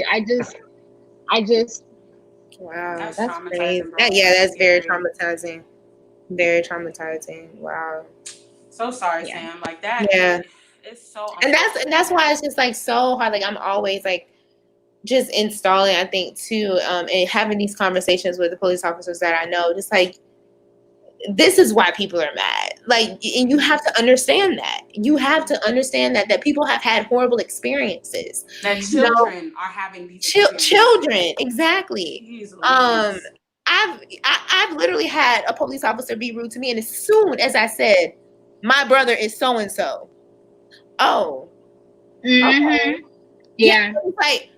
S2: Wow, that's crazy. That's very traumatizing. Very traumatizing. Wow.
S4: So sorry, Sam. Like that.
S2: Yeah.
S4: It's so.
S2: And that's why it's just like so hard. Like I'm always like just installing, I think too, and having these conversations with the police officers that I know, just like, this is why people are mad. Like, and you have to understand that. You have to understand that people have had horrible experiences.
S4: That children are having these
S2: children, exactly. I've literally had a police officer be rude to me, and as soon as I said, "My brother is so and so," oh, okay.
S3: Yeah.
S2: It's like,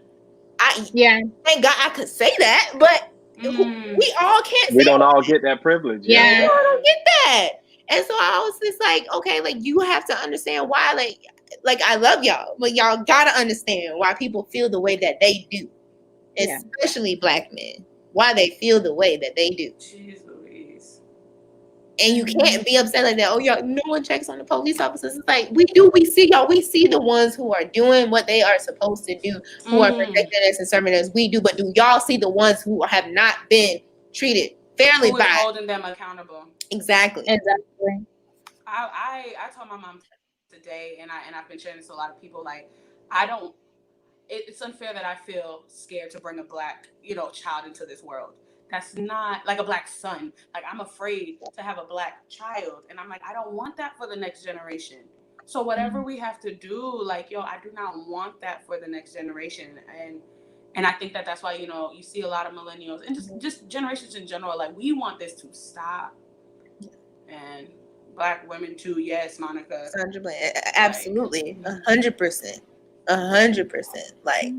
S2: thank God I could say that, but. We all can't.
S5: We don't all get that privilege.
S2: Yeah, we all don't get that. And so I was just like, okay, like you have to understand why, like I love y'all, but y'all gotta understand why people feel the way that they do, especially Black men, why they feel the way that they do.
S4: Jeez Louise.
S2: And you can't be upset like that. Oh, y'all, no one checks on the police officers. It's like we do. We see y'all. We see the ones who are doing what they are supposed to do, who are protecting us and serving us. We do, but do y'all see the ones who have not been treated fairly
S4: by holding them accountable?
S2: Exactly.
S4: I told my mom today, and I've been sharing this to a lot of people. Like, it's unfair that I feel scared to bring a Black, child into this world. That's not like a Black son. Like, I'm afraid to have a Black child. And I'm like, I don't want that for the next generation. So whatever we have to do, like, I do not want that for the next generation. And I think that's why, you see a lot of millennials and just generations in general, like, we want this to stop. And Black women too. Yes, Monica.
S2: Absolutely. 100%. 100%. Like,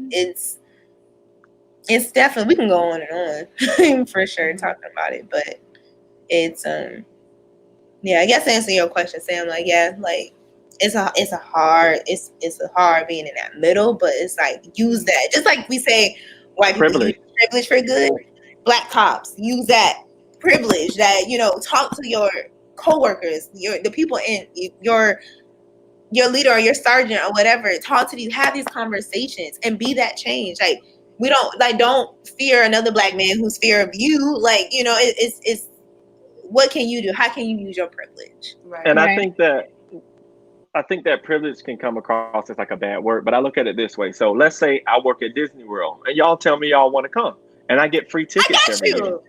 S2: it's definitely, we can go on and on for sure talking about it, but it's I guess to answer your question, Sam, like, like it's a hard being in that middle, but it's like, use that, just like we say white people use privilege for good. Black cops use that privilege, that talk to your coworkers, the people in your leader or your sergeant or whatever, talk to have these conversations and be that change. Like, we don't fear another Black man who's fear of you. Like, it's what can you do? How can you use your privilege?
S5: Right. And I think that privilege can come across as like a bad word, but I look at it this way. So let's say I work at Disney World and y'all tell me y'all want to come and I get free tickets every year.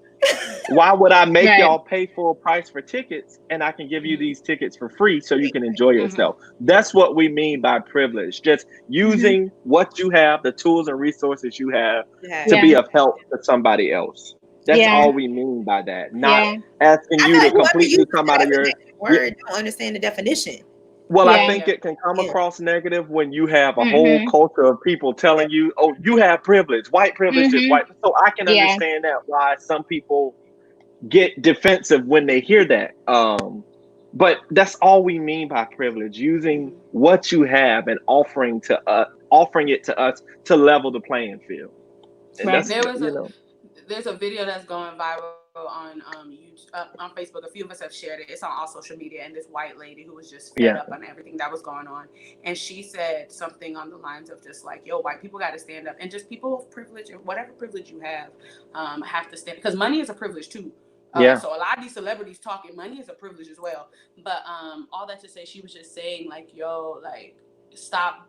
S5: Why would I make y'all pay full price for tickets and I can give you these tickets for free so you can enjoy yourself? That's what we mean by privilege. Just using what you have, the tools and resources you have to be of help to somebody else. That's all we mean by that. Not asking you to completely come out of your
S2: word. Don't understand the definition.
S5: Well, I
S3: Yeah.
S5: think it can come
S2: Yeah.
S5: across negative when you have a whole culture of people telling you, "Oh, you have privilege, white privilege is white." So I can
S3: Yeah.
S5: understand that why some people get defensive when they hear that. But that's all we mean by privilege: using what you have and offering it to us to level the playing field. And
S3: Right.
S5: that's,
S4: There's a video that's going viral on YouTube, on Facebook. A few of us have shared it. It's on all social media, and this white lady who was just fed up on everything that was going on, and she said something on the lines of just like, "Yo, white people got to stand up, and just people of privilege and whatever privilege you have to stand, because money is a privilege too." So a lot of these celebrities talking money is a privilege as well. But all that to say, she was just saying like, "Yo, like, stop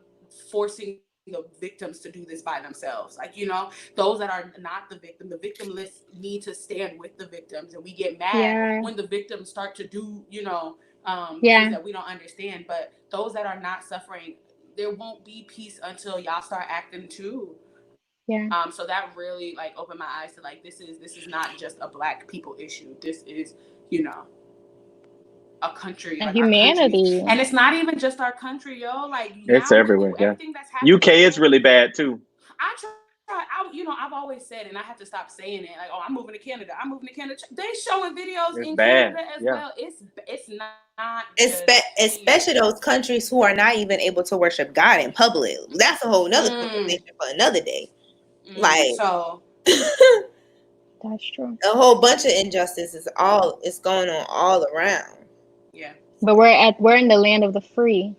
S4: forcing the victims to do this by themselves. Like, those that are not the victimless need to stand with the victims, and we get mad when the victims start to do, things that we don't understand. But those that are not suffering, there won't be peace until y'all start acting too." So that really like opened my eyes to like, this is not just a Black people issue. This is, a country, like
S3: humanity.
S4: and it's not even just our country, yo. Like,
S5: it's
S4: now
S5: everywhere.
S4: everything that's happening.
S5: UK is really bad too.
S4: I've always said, and I have to stop saying it. Like, "Oh, I'm moving to Canada. I'm moving to Canada." They showing videos
S5: It's
S4: in
S5: bad.
S4: Canada as well. It's not.
S2: Especially those countries who are not even able to worship God in public. That's a whole nother conversation for another day. Like,
S4: so.
S3: That's true.
S2: A whole bunch of injustice is going on all around.
S4: Yeah.
S3: But we're in the land of the free.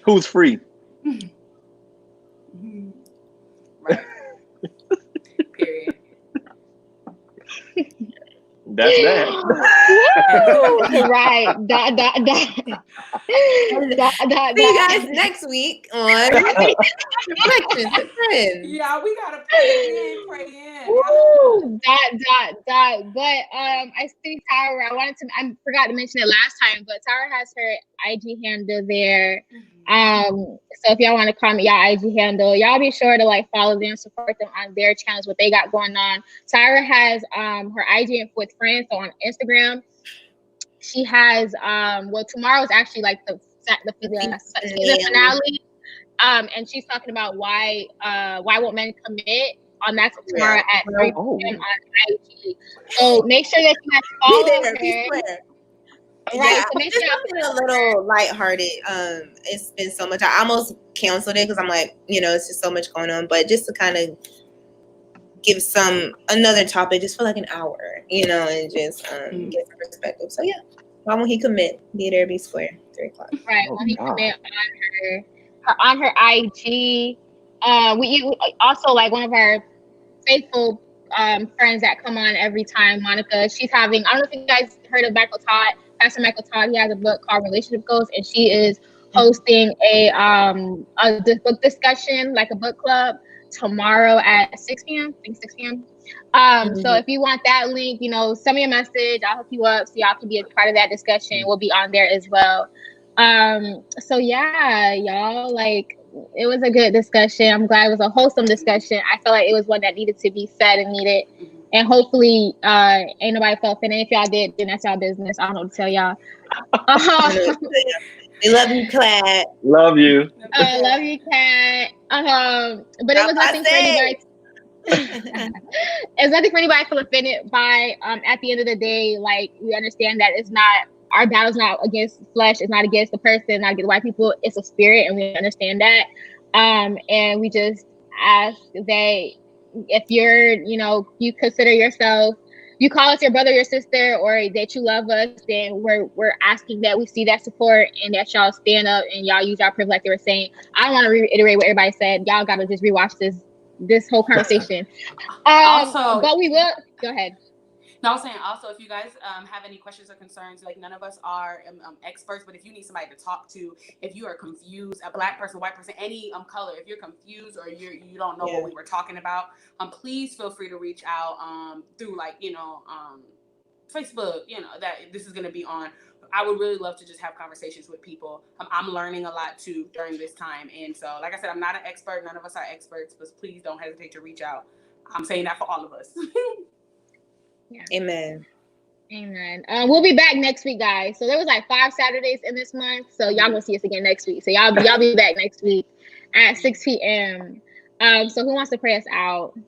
S5: Who's free?
S4: Right. Period.
S5: That's that.
S3: Right.
S2: See you guys next week on Reflections with Friends.
S4: Yeah, we gotta pray in.
S3: Woo! But I see Tara. I forgot to mention it last time, but Tara has her IG handle there. So if y'all want to comment y'all IG handle, y'all be sure to like follow them, support them on their channels, what they got going on. Tyra has her IG with Friends, so on Instagram. She has tomorrow is actually like the season finale. And she's talking about why won't men commit on that tomorrow at 3 p.m. on IG. So make sure that you guys follow her.
S2: Right, so make sure it's been a little lighthearted. It's been so much. I almost canceled it because I'm like, it's just so much going on. But just to kind of give another topic, just for like an hour, and just get some perspective. So yeah, why won't he commit? Be there, be square. 3 o'clock.
S3: Right, when he commit on her IG. We also like one of our faithful friends that come on every time, Monica. She's having, I don't know if you guys heard of Michael Todd, Pastor Michael Todd. He has a book called Relationship Goals, and she is hosting a book discussion, like a book club, tomorrow at 6 p.m. I think 6 p.m. So if you want that link, send me a message. I'll hook you up so y'all can be a part of that discussion. We'll be on there as well. So yeah, y'all, like, it was a good discussion. I'm glad it was a wholesome discussion. I feel like it was one that needed to be said and needed. And hopefully, ain't nobody felt offended. If y'all did, then that's y'all business. I don't know what to tell y'all.
S2: We love you, Cat.
S5: Love you.
S3: I love you, Cat. But it was nothing for anybody. It's nothing for anybody to feel offended by. At the end of the day, like, we understand that it's not, our battle's not against flesh. It's not against the person, not against white people. It's a spirit, and we understand that. And we just ask that if you're, you consider yourself, you call us your brother, your sister, or that you love us, then we're asking that we see that support and that y'all stand up and y'all use our privilege, like they were saying. I don't want to reiterate what everybody said. Y'all got to just rewatch this whole conversation.
S4: Also,
S3: but we will go ahead.
S4: No, I was saying also, if you guys have any questions or concerns, like, none of us are experts, but if you need somebody to talk to, if you are confused, a Black person, white person, any color, if you're confused or you don't know what we were talking about, please feel free to reach out through Facebook. That this is going to be on. I would really love to just have conversations with people. I'm learning a lot too during this time, and so, like I said, I'm not an expert. None of us are experts, but please don't hesitate to reach out. I'm saying that for all of us.
S2: Yeah. Amen.
S3: Amen. We'll be back next week, guys. So there was like 5 Saturdays in this month. So y'all gonna see us again next week. So y'all be back next week at 6 p.m. So who wants to pray us out?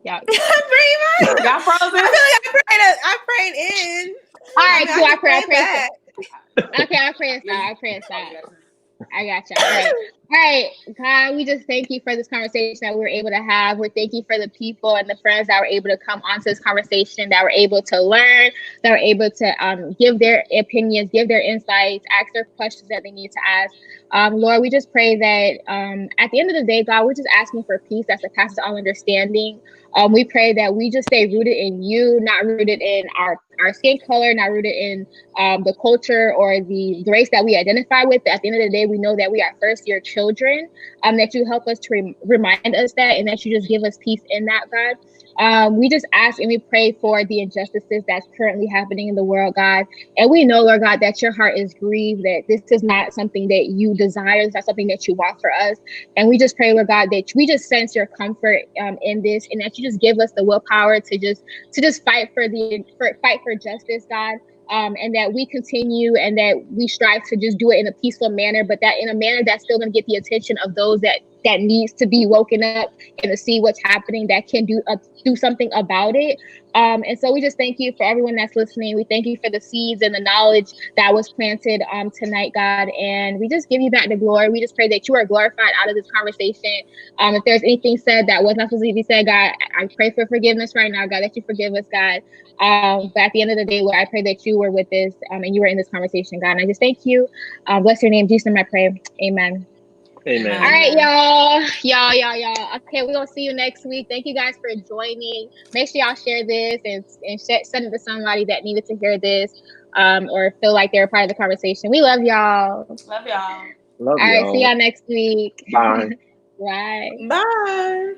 S3: Y'all.
S2: Pretty much.
S4: Y'all frozen?
S2: I feel like I prayed in.
S3: All right, cool. I pray
S2: back.
S3: Okay, I'll pray us out. I got y'all. All right, God, we just thank you for this conversation that we were able to have. We thank you for the people and the friends that were able to come onto this conversation, that were able to learn, that were able to give their opinions, give their insights, ask their questions that they need to ask. Lord, we just pray that at the end of the day, God, we're just asking for peace that surpasses all understanding. We pray that we just stay rooted in you, not rooted in our skin color, not rooted in the culture or the race that we identify with. But at the end of the day, we know that we are first your children, that you help us to remind us that, and that you just give us peace in that, God. We just ask and we pray for the injustices that's currently happening in the world, God. And we know, Lord God, that your heart is grieved, that this is not something that you desire, it's not something that you want for us. And we just pray, Lord God, that we just sense your comfort in this, and that you just give us the willpower to just fight for justice, God. And that we continue and that we strive to just do it in a peaceful manner, but that in a manner that's still going to get the attention of those that needs to be woken up and to see what's happening, that can do something about it. And so we just thank you for everyone that's listening. We thank you for the seeds and the knowledge that was planted tonight, God. And we just give you back the glory. We just pray that you are glorified out of this conversation. If there's anything said that was not supposed to be said, God, I pray for forgiveness right now, God, that you forgive us, God. But at the end of the day, Lord, I pray that you were with us and you were in this conversation, God. And I just thank you. Bless your name, Jesus, I pray. Amen.
S5: Amen.
S3: All right, y'all. Okay, we're gonna see you next week. Thank you guys for joining. Make sure y'all share this and send it to somebody that needed to hear this, or feel like they're a part of the conversation. We love y'all.
S4: Love y'all.
S5: Love
S3: All
S5: y'all.
S3: right, see y'all next week.
S5: Bye.
S3: Bye.
S2: Bye.